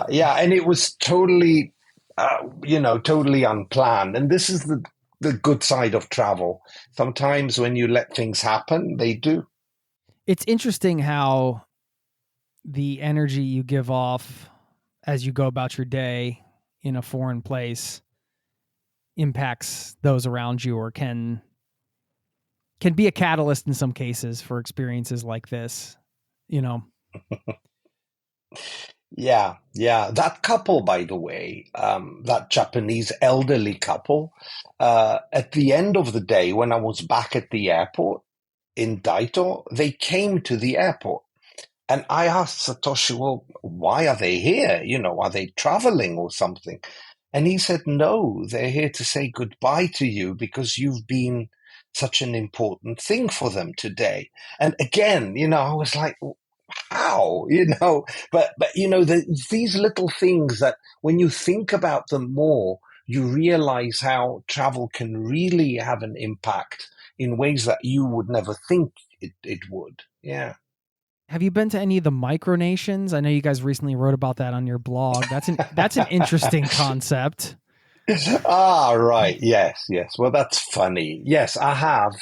And it was totally, totally unplanned. And this is the good side of travel. Sometimes when you let things happen, they do. It's interesting how the energy you give off as you go about your day in a foreign place impacts those around you, or can be a catalyst in some cases for experiences like this. Yeah. That couple, by the way, that Japanese elderly couple, at the end of the day, when I was back at the airport in Daito, they came to the airport. And I asked Satoshi, well, why are they here? Are they traveling or something? And he said, no, they're here to say goodbye to you because you've been such an important thing for them today. And again, I was like, how, but these little things that when you think about them more, you realize how travel can really have an impact in ways that you would never think it would. Yeah. Have you been to any of the micronations? I know you guys recently wrote about that on your blog. That's an interesting concept. Right. Yes. Well, that's funny. Yes, I have.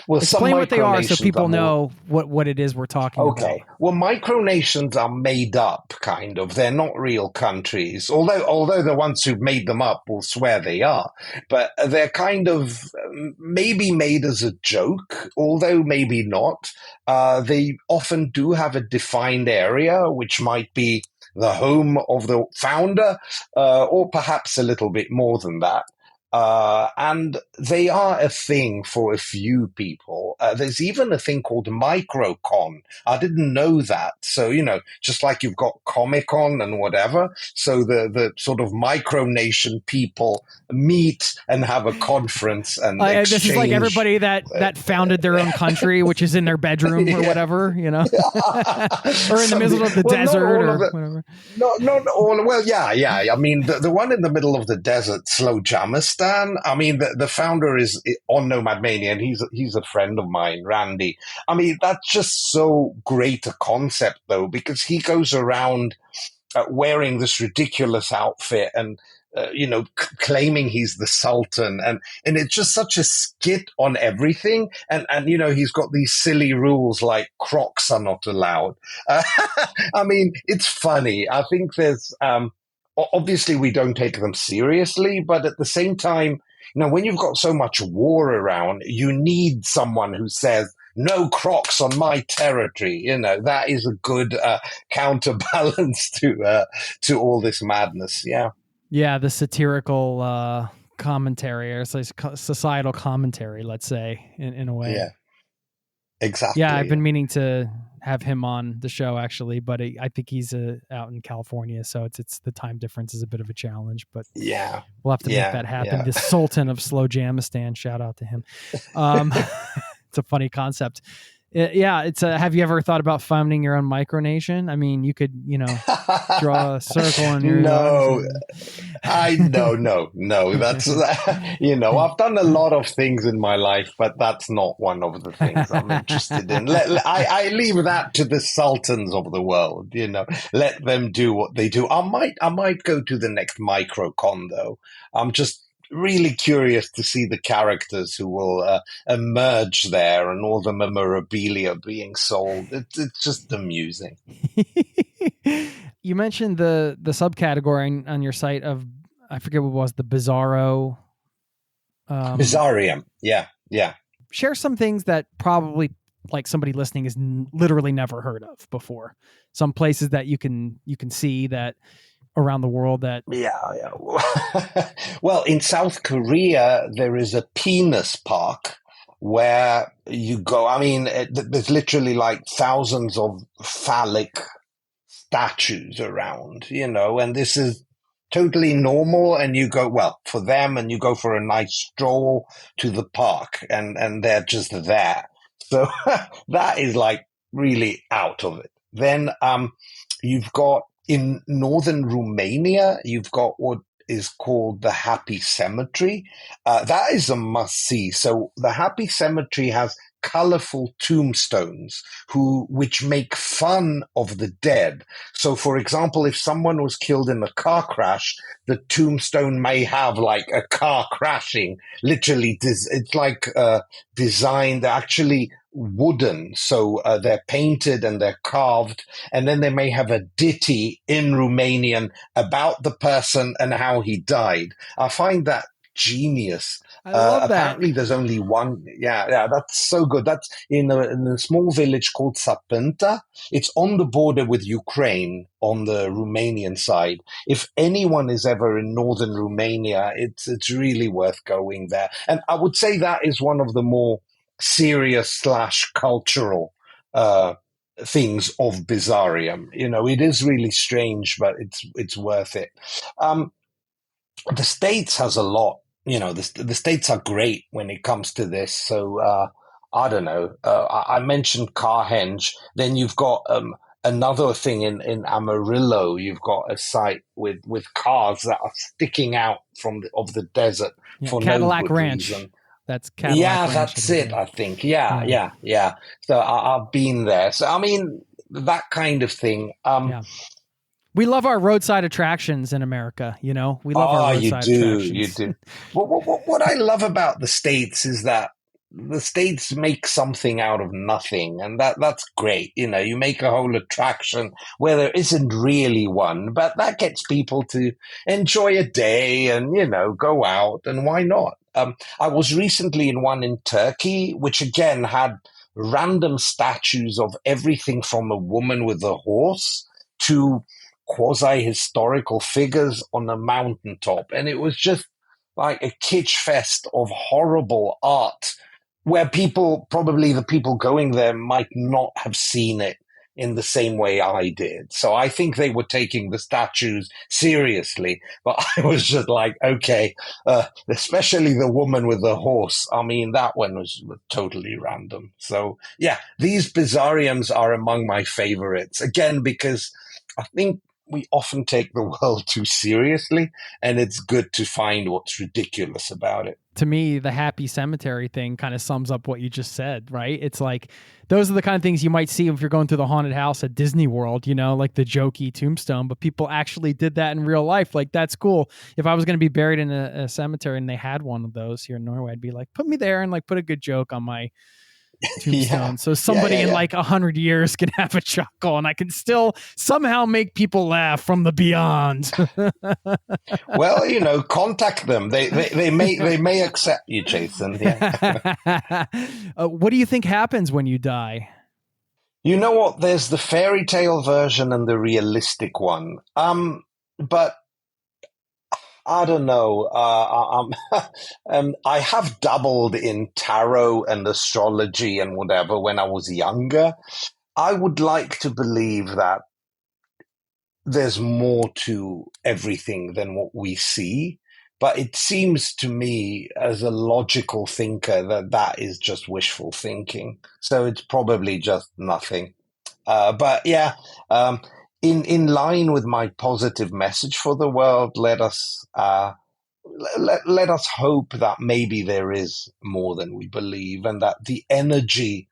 Explain what they are so people know what it is we're talking about. Okay. Well, micronations are made up, kind of. They're not real countries, although the ones who made them up will swear they are. But they're kind of maybe made as a joke, although maybe not. They often do have a defined area, which might be the home of the founder, or perhaps a little bit more than that. And they are a thing for a few people. There's even a thing called Microcon. I didn't know that. So, just like you've got Comic-Con and whatever. So the sort of micronation people meet and have a conference and exchange. This is like everybody that founded their own country, which is in their bedroom or whatever, or in the middle of the desert or whatever. Not all. Well, yeah. I mean, the one in the middle of the desert, Slow Jamistan. I mean, the founder is on NomadMania, and he's a friend of mine, Randy. I mean, that's just so great a concept, though, because he goes around wearing this ridiculous outfit and claiming he's the Sultan, and it's just such a skit on everything, and he's got these silly rules like Crocs are not allowed. I mean, it's funny. I think there's obviously we don't take them seriously, but at the same time, when you've got so much war around, you need someone who says, no Crocs on my territory. That is a good counterbalance to all this madness. Yeah. Yeah, the satirical commentary, or societal commentary, let's say, in a way. Yeah, exactly. Yeah, I've been meaning to have him on the show actually, but I think he's out in California, so it's the time difference is a bit of a challenge. But Yeah, we'll have to make that happen. The Sultan of Slow Jamistan, shout out to him. It's a funny concept. It's have you ever thought about founding your own micronation? I mean, you could, draw a circle on your no. No. That's I've done a lot of things in my life, but that's not one of the things I'm interested in. I leave that to the sultans of the world. Let them do what they do. I might go to the next microcon though. I'm just really curious to see the characters who will emerge there and all the memorabilia being sold. It's just amusing. You mentioned the subcategory on your site of, I forget what it was, the Bizarro. Bizarrium. Yeah. Share some things that probably like somebody listening has literally never heard of before. Some places that you can see that around the world that. Yeah. Well, in South Korea, there is a penis park where you go. I mean, there's literally like thousands of phallic statues around, and this is totally normal. And you go, well, for them, and you go for a nice stroll to the park and they're just there. So that is like really out of it. Then you've got in northern Romania, you've got what is called the Happy Cemetery. That is a must-see. So the Happy Cemetery has colorful tombstones which make fun of the dead. So, for example, if someone was killed in a car crash, the tombstone may have like a car crashing. Literally, it's like designed actually wooden, so they're painted and they're carved, and then they may have a ditty in Romanian about the person and how he died. I find that genius. I love that. Apparently there's only one. Yeah, that's so good. That's in a small village called Sapenta. It's on the border with Ukraine on the Romanian side. If anyone is ever in northern Romania, it's really worth going there. And I would say that is one of the more serious / cultural things of Bizarrium. It is really strange, but it's worth it. The States has a lot. The States are great when it comes to this. So I don't know. I mentioned Carhenge. Then you've got another thing in Amarillo. You've got a site with cars that are sticking out of the desert for Cadillac no good Ranch. reason. That's Cadillac Ranch. That's it, I think. Yeah. So I've been there. So, I mean, that kind of thing. We love our roadside attractions in America, We love our roadside attractions. You do. What I love about the States is that the States make something out of nothing, and that's great. You make a whole attraction where there isn't really one, but that gets people to enjoy a day and, go out, and why not? I was recently in one in Turkey, which again had random statues of everything from a woman with a horse to quasi-historical figures on a mountaintop. And it was just like a kitsch fest of horrible art where probably the people going there might not have seen it in the same way I did. So I think they were taking the statues seriously, but I was just like, okay, especially the woman with the horse. I mean, that one was totally random. So yeah, these Bizarriums are among my favorites. Again, because I think we often take the world too seriously, and it's good to find what's ridiculous about it. To me, the Happy Cemetery thing kind of sums up what you just said, right? It's like, those are the kind of things you might see if you're going through the haunted house at Disney World, like the jokey tombstone, but people actually did that in real life. Like, that's cool. If I was going to be buried in a cemetery and they had one of those here in Norway, I'd be like, put me there and like put a good joke on my tombstone. So somebody in like 100 years can have a chuckle and I can still somehow make people laugh from the beyond. Well, contact them. They may accept you, Jason. Yeah. What do you think happens when you die? You know what? There's the fairy tale version and the realistic one. But I don't know. I have dabbled in tarot and astrology and whatever when I was younger. I would like to believe that there's more to everything than what we see. But it seems to me, as a logical thinker, that that is just wishful thinking. So it's probably just nothing. But yeah, in line with my positive message for the world, let us let us hope that maybe there is more than we believe, and that the energy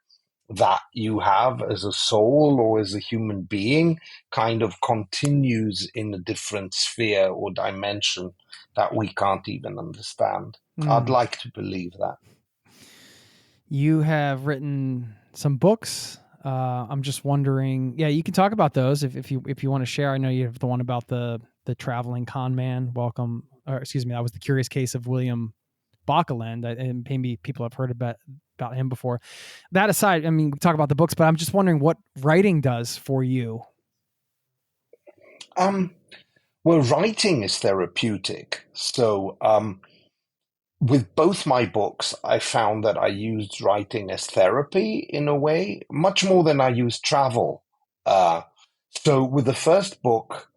that you have as a soul or as a human being kind of continues in a different sphere or dimension that we can't even understand. I'd like to believe that. You have written some books. I'm just wondering, yeah, you can talk about those if you want to share. I know you have the one about the traveling con man. Welcome, or excuse me, that was The Curious Case of William Bakaland, and maybe people have heard about him before. That aside, I mean, we talk about the books, but I'm just wondering what writing does for you. Well, writing is therapeutic. So, with both my books, I found that I used writing as therapy in a way, much more than I used travel. So with the first book,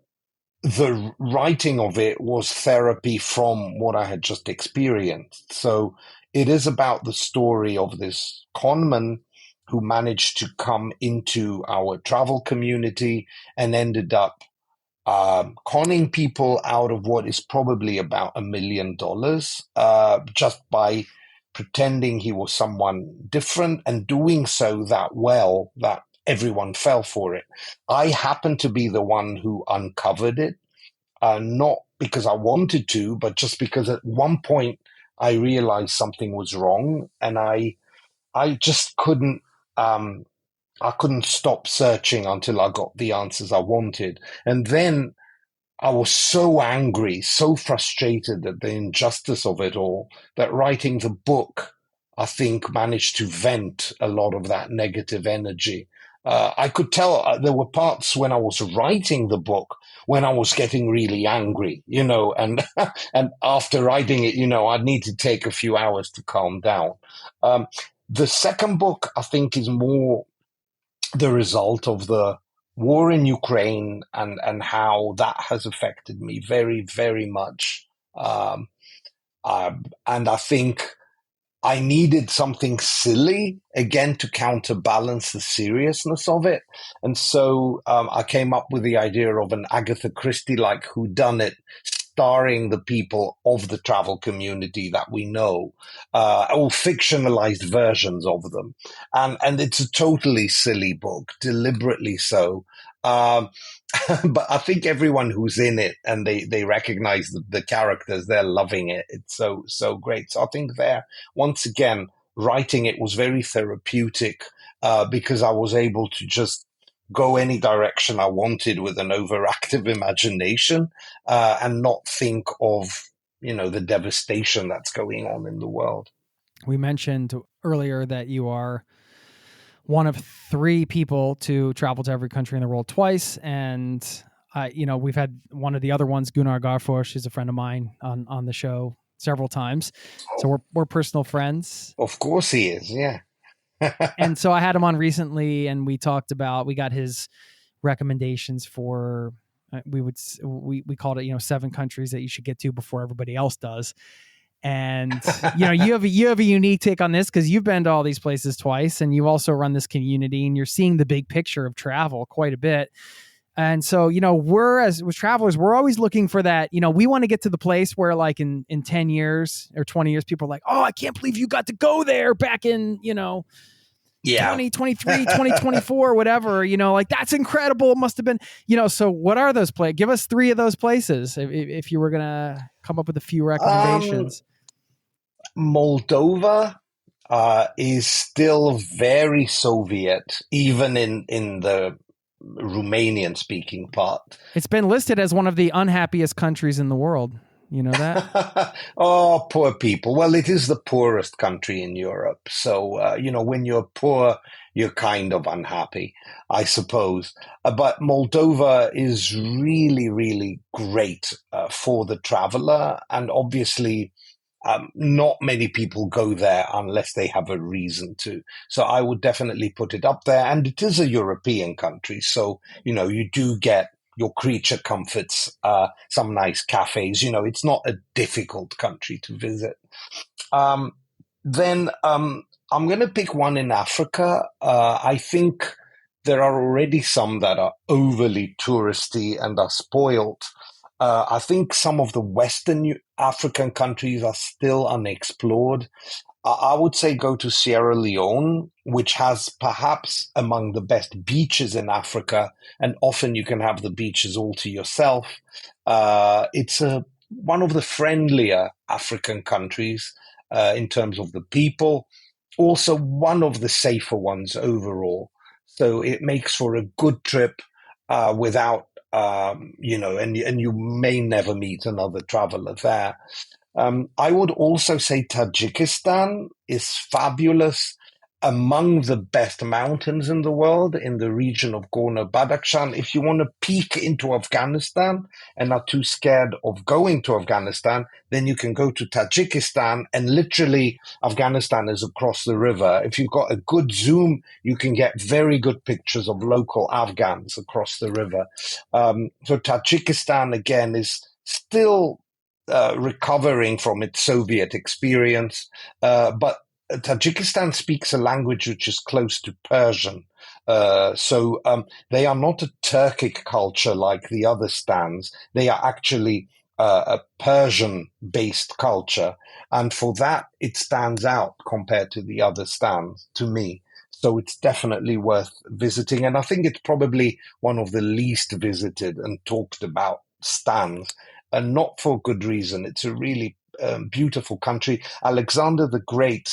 the writing of it was therapy from what I had just experienced. So it is about the story of this conman who managed to come into our travel community and ended up conning people out of what is probably about $1 million just by pretending he was someone different and doing so that well that everyone fell for it. I happened to be the one who uncovered it, not because I wanted to, but just because at one point I realized something was wrong, and I just couldn't. I couldn't stop searching until I got the answers I wanted. And then I was so angry, so frustrated at the injustice of it all, that writing the book, I think, managed to vent a lot of that negative energy. I could tell there were parts when I was writing the book when I was getting really angry, and and after writing it, I'd need to take a few hours to calm down. The second book, I think, is more the result of the war in Ukraine and how that has affected me very, very much. And I think I needed something silly again to counterbalance the seriousness of it. And so I came up with the idea of an Agatha Christie-like whodunit, starring the people of the travel community that we know, all fictionalized versions of them. And it's a totally silly book, deliberately so. But I think everyone who's in it and they recognize the characters, they're loving it. It's so great. So I think there, once again, writing it was very therapeutic because I was able to just go any direction I wanted with an overactive imagination and not think of, the devastation that's going on in the world. We mentioned earlier that you are one of 3 people to travel to every country in the world twice. And, we've had one of the other ones, Gunnar Garfors, she's a friend of mine on the show several times. So we're personal friends. Of course he is. Yeah. And so I had him on recently and we got his recommendations for, we called it, 7 countries that you should get to before everybody else does. And, you have a unique take on this because you've been to all these places twice and you also run this community and you're seeing the big picture of travel quite a bit. And so, we're as travelers, we're always looking for that, we want to get to the place where like in 10 years or 20 years, people are like, oh, I can't believe you got to go there back in, 2023, 2024, whatever, like that's incredible. It must've been, so what are those places? Give us 3 of those places. If you were going to come up with a few recommendations. Moldova is still very Soviet, even in the Romanian speaking part. It's been listed as one of the unhappiest countries in the world. You know that? Oh, poor people. Well, it is the poorest country in Europe. So, when you're poor, you're kind of unhappy, I suppose. But Moldova is really, really great for the traveler. And obviously, not many people go there unless they have a reason to. So I would definitely put it up there. And it is a European country. So, you do get your creature comforts, some nice cafes. It's not a difficult country to visit. Then I'm going to pick one in Africa. I think there are already some that are overly touristy and are spoiled. I think some of the Western African countries are still unexplored. I would say go to Sierra Leone, which has perhaps among the best beaches in Africa, and often you can have the beaches all to yourself. It's one of the friendlier African countries in terms of the people, also one of the safer ones overall. So it makes for a good trip without, and you may never meet another traveler there. I would also say Tajikistan is fabulous, among the best mountains in the world in the region of Gorno-Badakhshan. If you want to peek into Afghanistan and are too scared of going to Afghanistan, then you can go to Tajikistan, and literally Afghanistan is across the river. If you've got a good zoom, you can get very good pictures of local Afghans across the river. So Tajikistan, again, is still recovering from its Soviet experience, but Tajikistan speaks a language which is close to Persian. So they are not a Turkic culture like the other stands. They are actually a Persian-based culture. And for that, it stands out compared to the other stands, to me. So it's definitely worth visiting. And I think it's probably one of the least visited and talked about stands, and not for good reason. It's a really beautiful country. Alexander the Great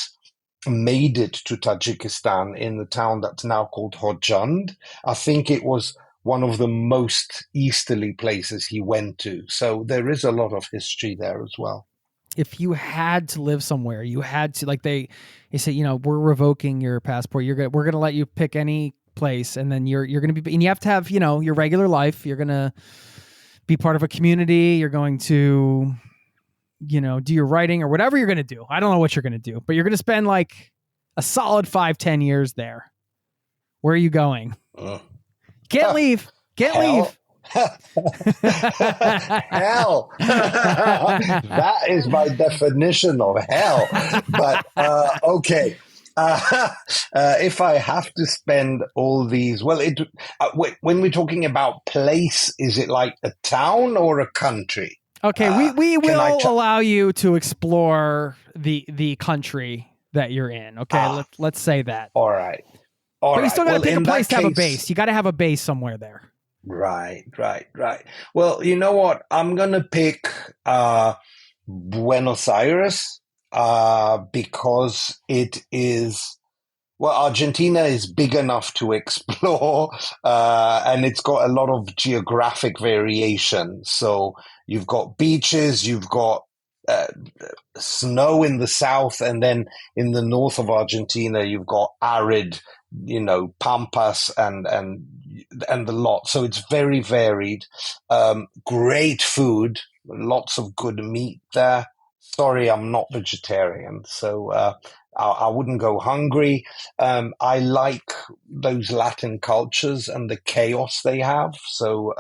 made it to Tajikistan in the town that's now called Khojand. I think it was one of the most easterly places he went to. So there is a lot of history there as well. If you had to live somewhere, you had to, like they say, we're revoking your passport. We're going to let you pick any place, and then you're going to be, and you have to have, your regular life. You're going to be part of a community. You're going to, do your writing or whatever you're going to do. I don't know what you're going to do, but you're going to spend like a solid 5-10 years there. Where are you going? Can't leave. Can't leave. Hell. That is my definition of hell. But okay. If I have to spend all these, when we're talking about place, is it like a town or a country? Okay, we will allow you to explore the country that you're in. Okay, let's say that. All right. But you still got to pick a place to have a base. You got to have a base somewhere there. Right. Well, you know what? I'm going to pick Buenos Aires because it is, Argentina is big enough to explore, and it's got a lot of geographic variation. So you've got beaches, you've got snow in the south, and then in the north of Argentina, you've got arid, pampas and the lot. So it's very varied. Great food, lots of good meat there. Sorry, I'm not vegetarian, so I wouldn't go hungry. I like those Latin cultures and the chaos they have. So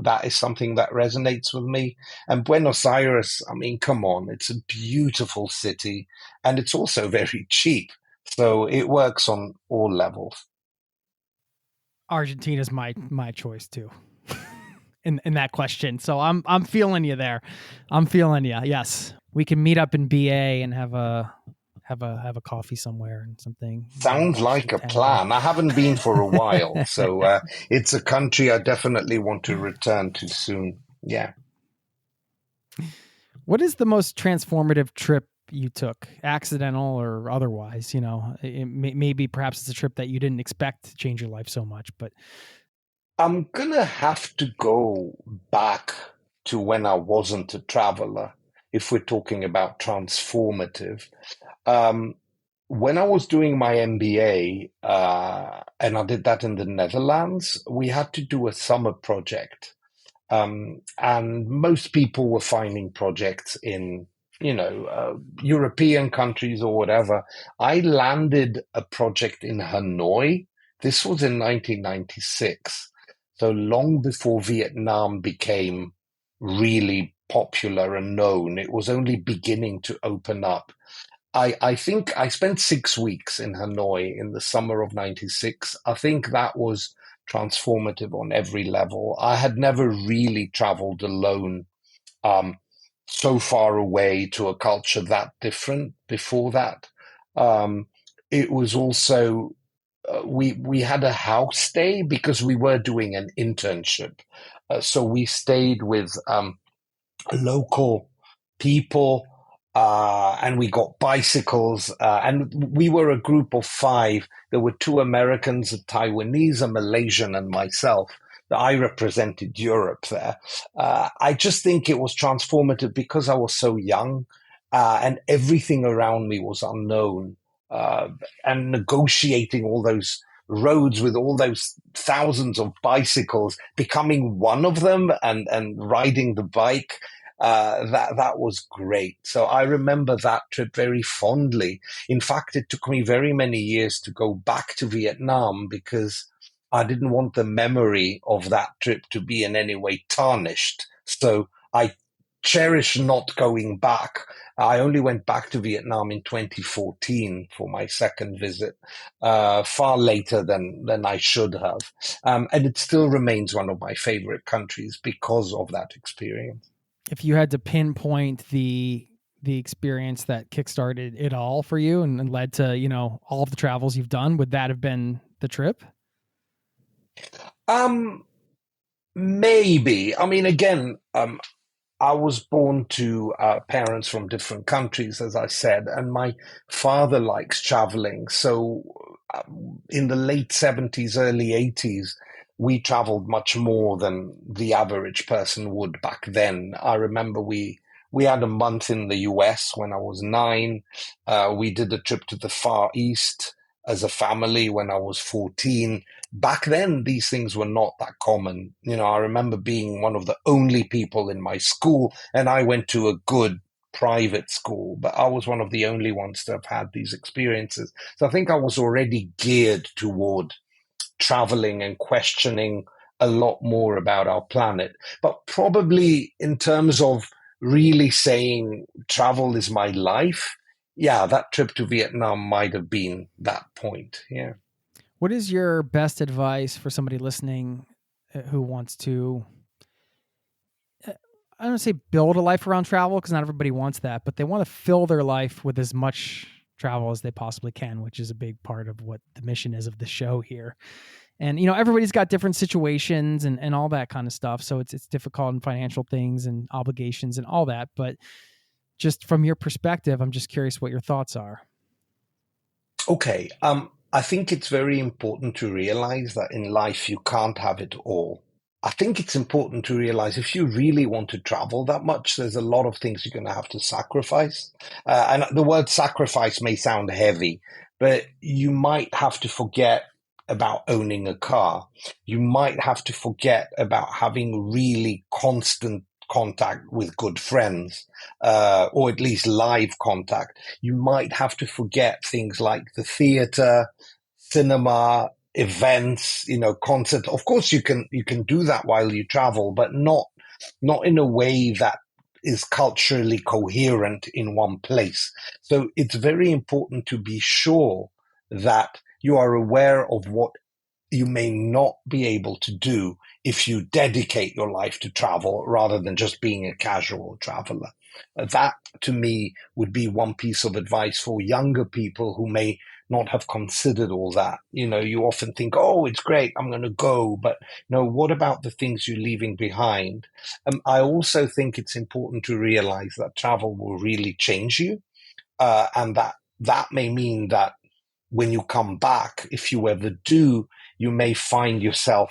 that is something that resonates with me. And Buenos Aires, I mean, come on, it's a beautiful city, and it's also very cheap. So it works on all levels. Argentina's my choice too, in that question. So I'm feeling you there. I'm feeling you. Yes, we can meet up in BA and have a coffee somewhere and something. Sounds like a plan. I haven't been for a while, so it's a country I definitely want to return to soon. Yeah. What is the most transformative trip you took, accidental or otherwise? Maybe perhaps it's a trip that you didn't expect to change your life so much, but I'm gonna have to go back to when I wasn't a traveler, if we're talking about transformative. When I was doing my MBA, and I did that in the Netherlands, we had to do a summer project. And most people were finding projects in, European countries or whatever. I landed a project in Hanoi. This was in 1996. So long before Vietnam became really popular and known, it was only beginning to open up. I think I spent 6 weeks in Hanoi in the summer of 96. I think that was transformative on every level. I had never really traveled alone so far away to a culture that different before that. It was also, we had a house stay because we were doing an internship. So we stayed with local people. And we got bicycles, and we were a group of 5. There were 2 Americans, a Taiwanese, a Malaysian, and myself. I represented Europe there. I just think it was transformative because I was so young, and everything around me was unknown. And negotiating all those roads with all those thousands of bicycles, becoming one of them and riding the bike. That was great. So I remember that trip very fondly. In fact, it took me very many years to go back to Vietnam because I didn't want the memory of that trip to be in any way tarnished. So I cherish not going back. I only went back to Vietnam in 2014 for my second visit, far later than I should have. And it still remains one of my favorite countries because of that experience. If you had to pinpoint the experience that kickstarted it all for you and led to, all of the travels you've done, would that have been the trip? Maybe. I mean, again, I was born to parents from different countries, as I said, and my father likes traveling. So in the late 70s, early 80s, we traveled much more than the average person would back then. I remember we had a month in the US when I was 9. We did a trip to the Far East as a family when I was 14. Back then, these things were not that common. I remember being one of the only people in my school, and I went to a good private school, but I was one of the only ones to have had these experiences. So I think I was already geared toward traveling and questioning a lot more about our planet. But probably in terms of really saying travel is my life, yeah, that trip to Vietnam might have been that point. Yeah. What is your best advice for somebody listening who wants to, I don't want to say build a life around travel, because not everybody wants that, but they want to fill their life with as much travel as they possibly can, which is a big part of what the mission is of the show here. And, everybody's got different situations and all that kind of stuff. So it's difficult in financial things and obligations and all that. But just from your perspective, I'm just curious what your thoughts are. Okay. I think it's very important to realize that in life, you can't have it all. I think it's important to realize if you really want to travel that much, there's a lot of things you're going to have to sacrifice. And the word sacrifice may sound heavy, but you might have to forget about owning a car. You might have to forget about having really constant contact with good friends, or at least live contact. You might have to forget things like the theater, cinema, events, concert. Of course, you can do that while you travel, but not in a way that is culturally coherent in one place. So it's very important to be sure that you are aware of what you may not be able to do if you dedicate your life to travel rather than just being a casual traveler. That, to me, would be one piece of advice for younger people who may not have considered all that. You often think, oh, it's great, I'm going to go. But no, what about the things you're leaving behind? I also think it's important to realize that travel will really change you. And that may mean that when you come back, if you ever do, you may find yourself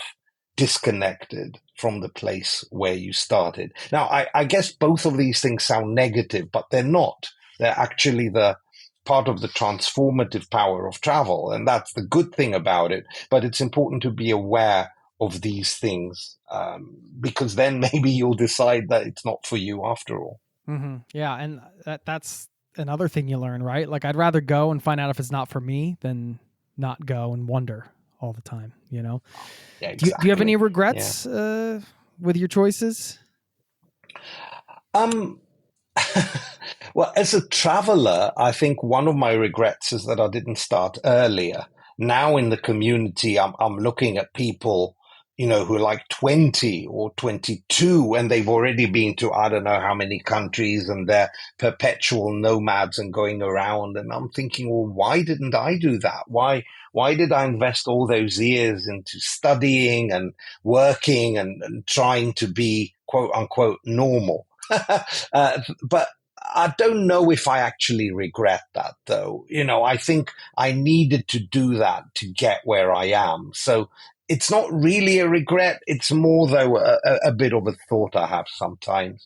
disconnected from the place where you started. Now, I guess both of these things sound negative, but they're not. They're actually the part of the transformative power of travel, and that's the good thing about it. But it's important to be aware of these things, because then maybe you'll decide that it's not for you after all. Mm-hmm. Yeah, and that's another thing you learn, right? Like, I'd rather go and find out if it's not for me than not go and wonder all the time, you know? Yeah, exactly. Do you have any regrets with your choices? Well, as a traveler, I think one of my regrets is that I didn't start earlier. Now in the community, I'm looking at people, who are like 20 or 22, and they've already been to I don't know how many countries, and they're perpetual nomads and going around. And I'm thinking, well, why didn't I do that? Why did I invest all those years into studying and working and trying to be quote unquote normal? But I don't know if I actually regret that, though. I think I needed to do that to get where I am. So it's not really a regret. It's more, though, a bit of a thought I have sometimes.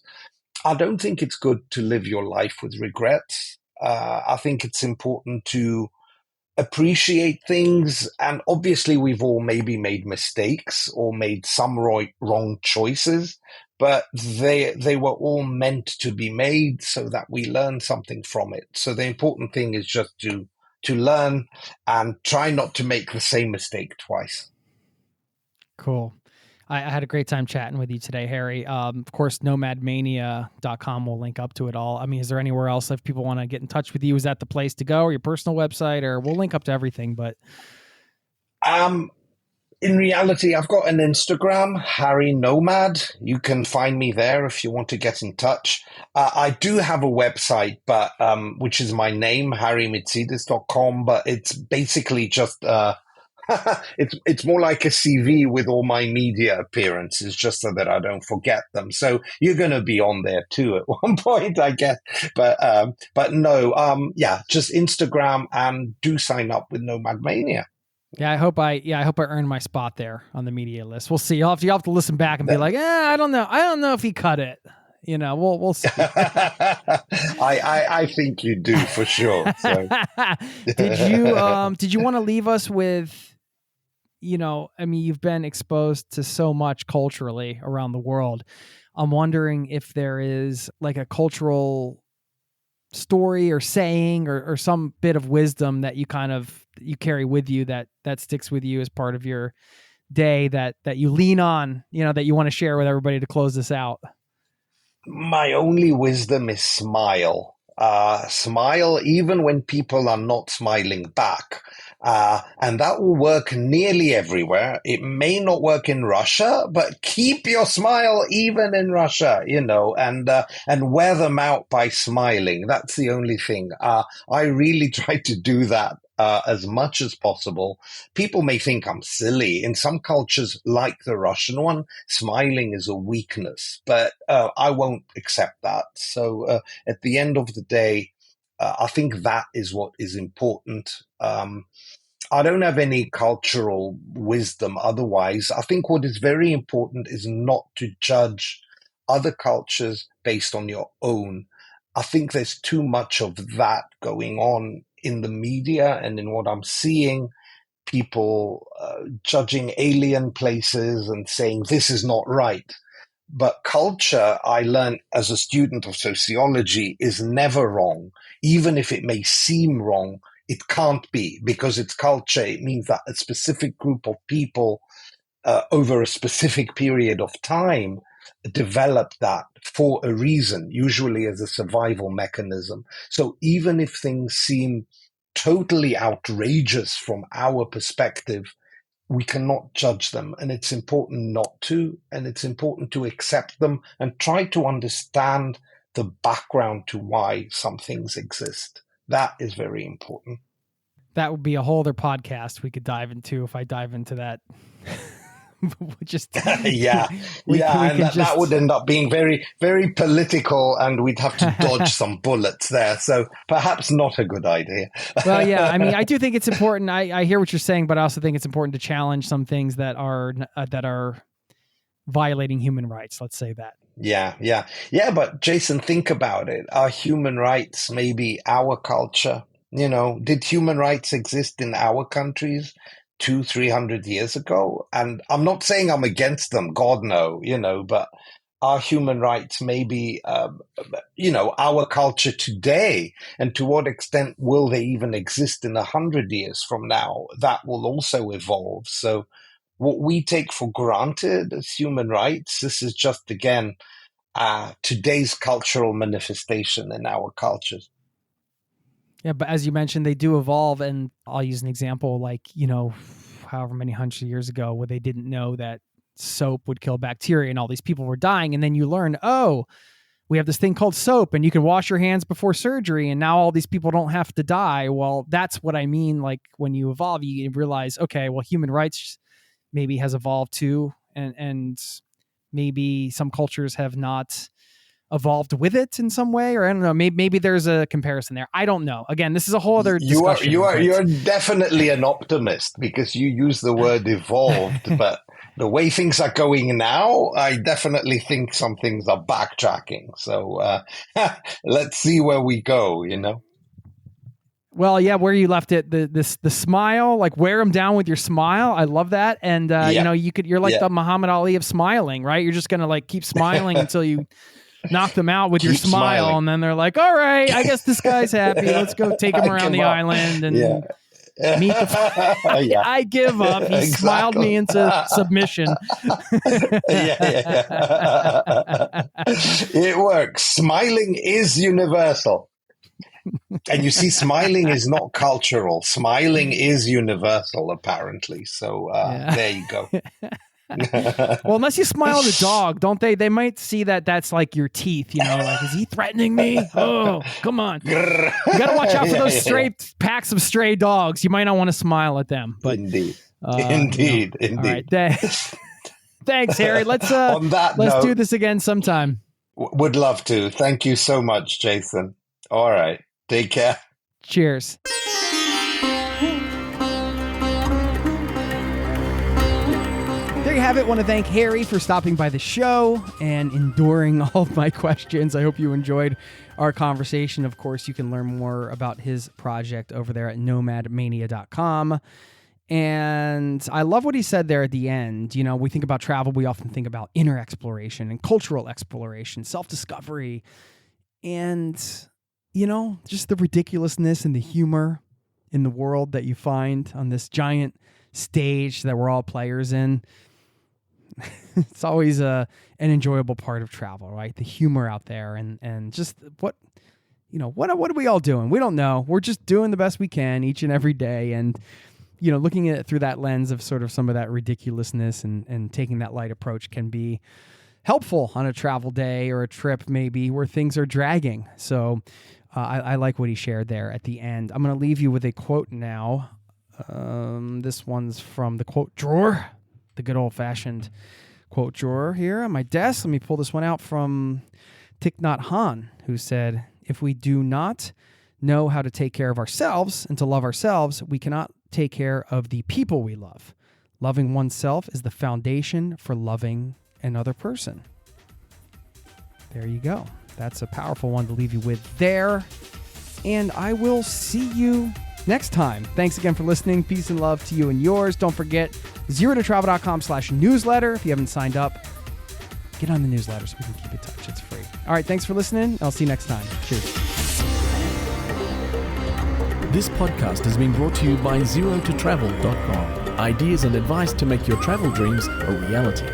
I don't think it's good to live your life with regrets. I think it's important to appreciate things. And obviously, we've all maybe made mistakes or made some wrong choices, but they were all meant to be made so that we learn something from it. So the important thing is just to learn and try not to make the same mistake twice. Cool. I had a great time chatting with you today, Harry. Of course, NomadMania.com will link up to it all. I mean, is there anywhere else if people want to get in touch with you? Is that the place to go, or your personal website? Or we'll link up to everything. But in reality, I've got an Instagram, Harry Nomad. You can find me there if you want to get in touch. I do have a website, but which is my name, harrymitsidis.com. But it's basically just it's more like a CV with all my media appearances, just so that I don't forget them. So you're going to be on there too at one point, I guess. But no, just Instagram, and do sign up with NomadMania. Yeah, I hope I earned my spot there on the media list. We'll see. You'll have to listen back and be like, I don't know if he cut it. We'll see. I think you do for sure. So. Did you want to leave us with, you've been exposed to so much culturally around the world. I'm wondering if there is like a cultural story or saying or some bit of wisdom that you carry with you that sticks with you as part of your day that you lean on, that you want to share with everybody to close this out. My only wisdom is smile. Smile even when people are not smiling back. And that will work nearly everywhere. It may not work in Russia, but keep your smile even in Russia, and wear them out by smiling. That's the only thing. I really try to do that as much as possible. People may think I'm silly. In some cultures, like the Russian one, smiling is a weakness, but I won't accept that. So at the end of the day, I think that is what is important. I don't have any cultural wisdom otherwise. I think what is very important is not to judge other cultures based on your own. I think there's too much of that going on in the media and in what I'm seeing. People judging alien places and saying this is not right. But culture, I learned as a student of sociology, is never wrong. Even if it may seem wrong, it can't be, because it's culture. It means that a specific group of people over a specific period of time developed that for a reason, usually as a survival mechanism. So even if things seem totally outrageous from our perspective, we cannot judge them, and it's important not to, and it's important to accept them and try to understand the background to why some things exist. That is very important. That would be a whole other podcast we could dive into if I dive into that Just yeah, and that would end up being very, very political, and we'd have to dodge some bullets there. So perhaps not a good idea. Well, yeah, I mean, I do think it's important. I hear what you're saying, but I also think it's important to challenge some things that are violating human rights. Let's say that. Yeah. But Jason, think about it. Are human rights maybe our culture? Did human rights exist in our countries 200-300 years ago? And I'm not saying I'm against them, God no, but are human rights maybe, our culture today? And to what extent will they even exist in 100 years from now? That will also evolve. So what we take for granted as human rights, this is just, again, today's cultural manifestation in our cultures. Yeah, but as you mentioned, they do evolve, and I'll use an example like, however many hundreds of years ago where they didn't know that soap would kill bacteria and all these people were dying, and then you learn, we have this thing called soap and you can wash your hands before surgery and now all these people don't have to die. Well, that's what I mean. Like when you evolve, you realize, okay, well, human rights maybe has evolved too, and maybe some cultures have not evolved with it in some way, or I don't know, maybe there's a comparison there. I don't know. Again, this is a whole other discussion. You're definitely an optimist because you use the word evolved, but the way things are going now, I definitely think some things are backtracking. So let's see where we go, Well, yeah, where you left it, the smile, like wear them down with your smile. I love that. And you're like the Muhammad Ali of smiling, right? You're just going to like keep smiling until you knock them out with your smile. Smiling. And then they're like, all right, I guess this guy's happy. Let's go take him around the island and meet the I give up. He smiled me into submission. It works. Smiling is universal. And you see, smiling is not cultural. Smiling is universal, apparently. So there you go. Well, unless you smile at a dog, don't they? They might see that that's like your teeth, like, is he threatening me? Oh, come on. You got to watch out for those packs of stray dogs. You might not want to smile at them. But Indeed. All right. Thanks, Harry. Let's do this again sometime. Would love to. Thank you so much, Jason. All right. Take care. Cheers. There you have it. I want to thank Harry for stopping by the show and enduring all of my questions. I hope you enjoyed our conversation. Of course, you can learn more about his project over there at NomadMania.com. And I love what he said there at the end. We think about travel, we often think about inner exploration and cultural exploration, self-discovery, and, just the ridiculousness and the humor in the world that you find on this giant stage that we're all players in. It's always an enjoyable part of travel, right? The humor out there and just what are we all doing? We don't know. We're just doing the best we can each and every day. And, looking at it through that lens of sort of some of that ridiculousness and taking that light approach can be helpful on a travel day or a trip maybe where things are dragging. So I like what he shared there at the end. I'm going to leave you with a quote now. This one's from the quote drawer. The good old-fashioned quote drawer here on my desk. Let me pull this one out from Thich Nhat Hanh, who said, if we do not know how to take care of ourselves and to love ourselves, we cannot take care of the people we love. Loving oneself is the foundation for loving another person. There you go. That's a powerful one to leave you with there. And I will see you next time. Thanks again for listening. Peace and love to you and yours. Don't forget, zerototravel.com/newsletter. If you haven't signed up, get on the newsletter so we can keep in touch. It's free. All right. Thanks for listening. I'll see you next time. Cheers. This podcast has been brought to you by zerototravel.com. Ideas and advice to make your travel dreams a reality.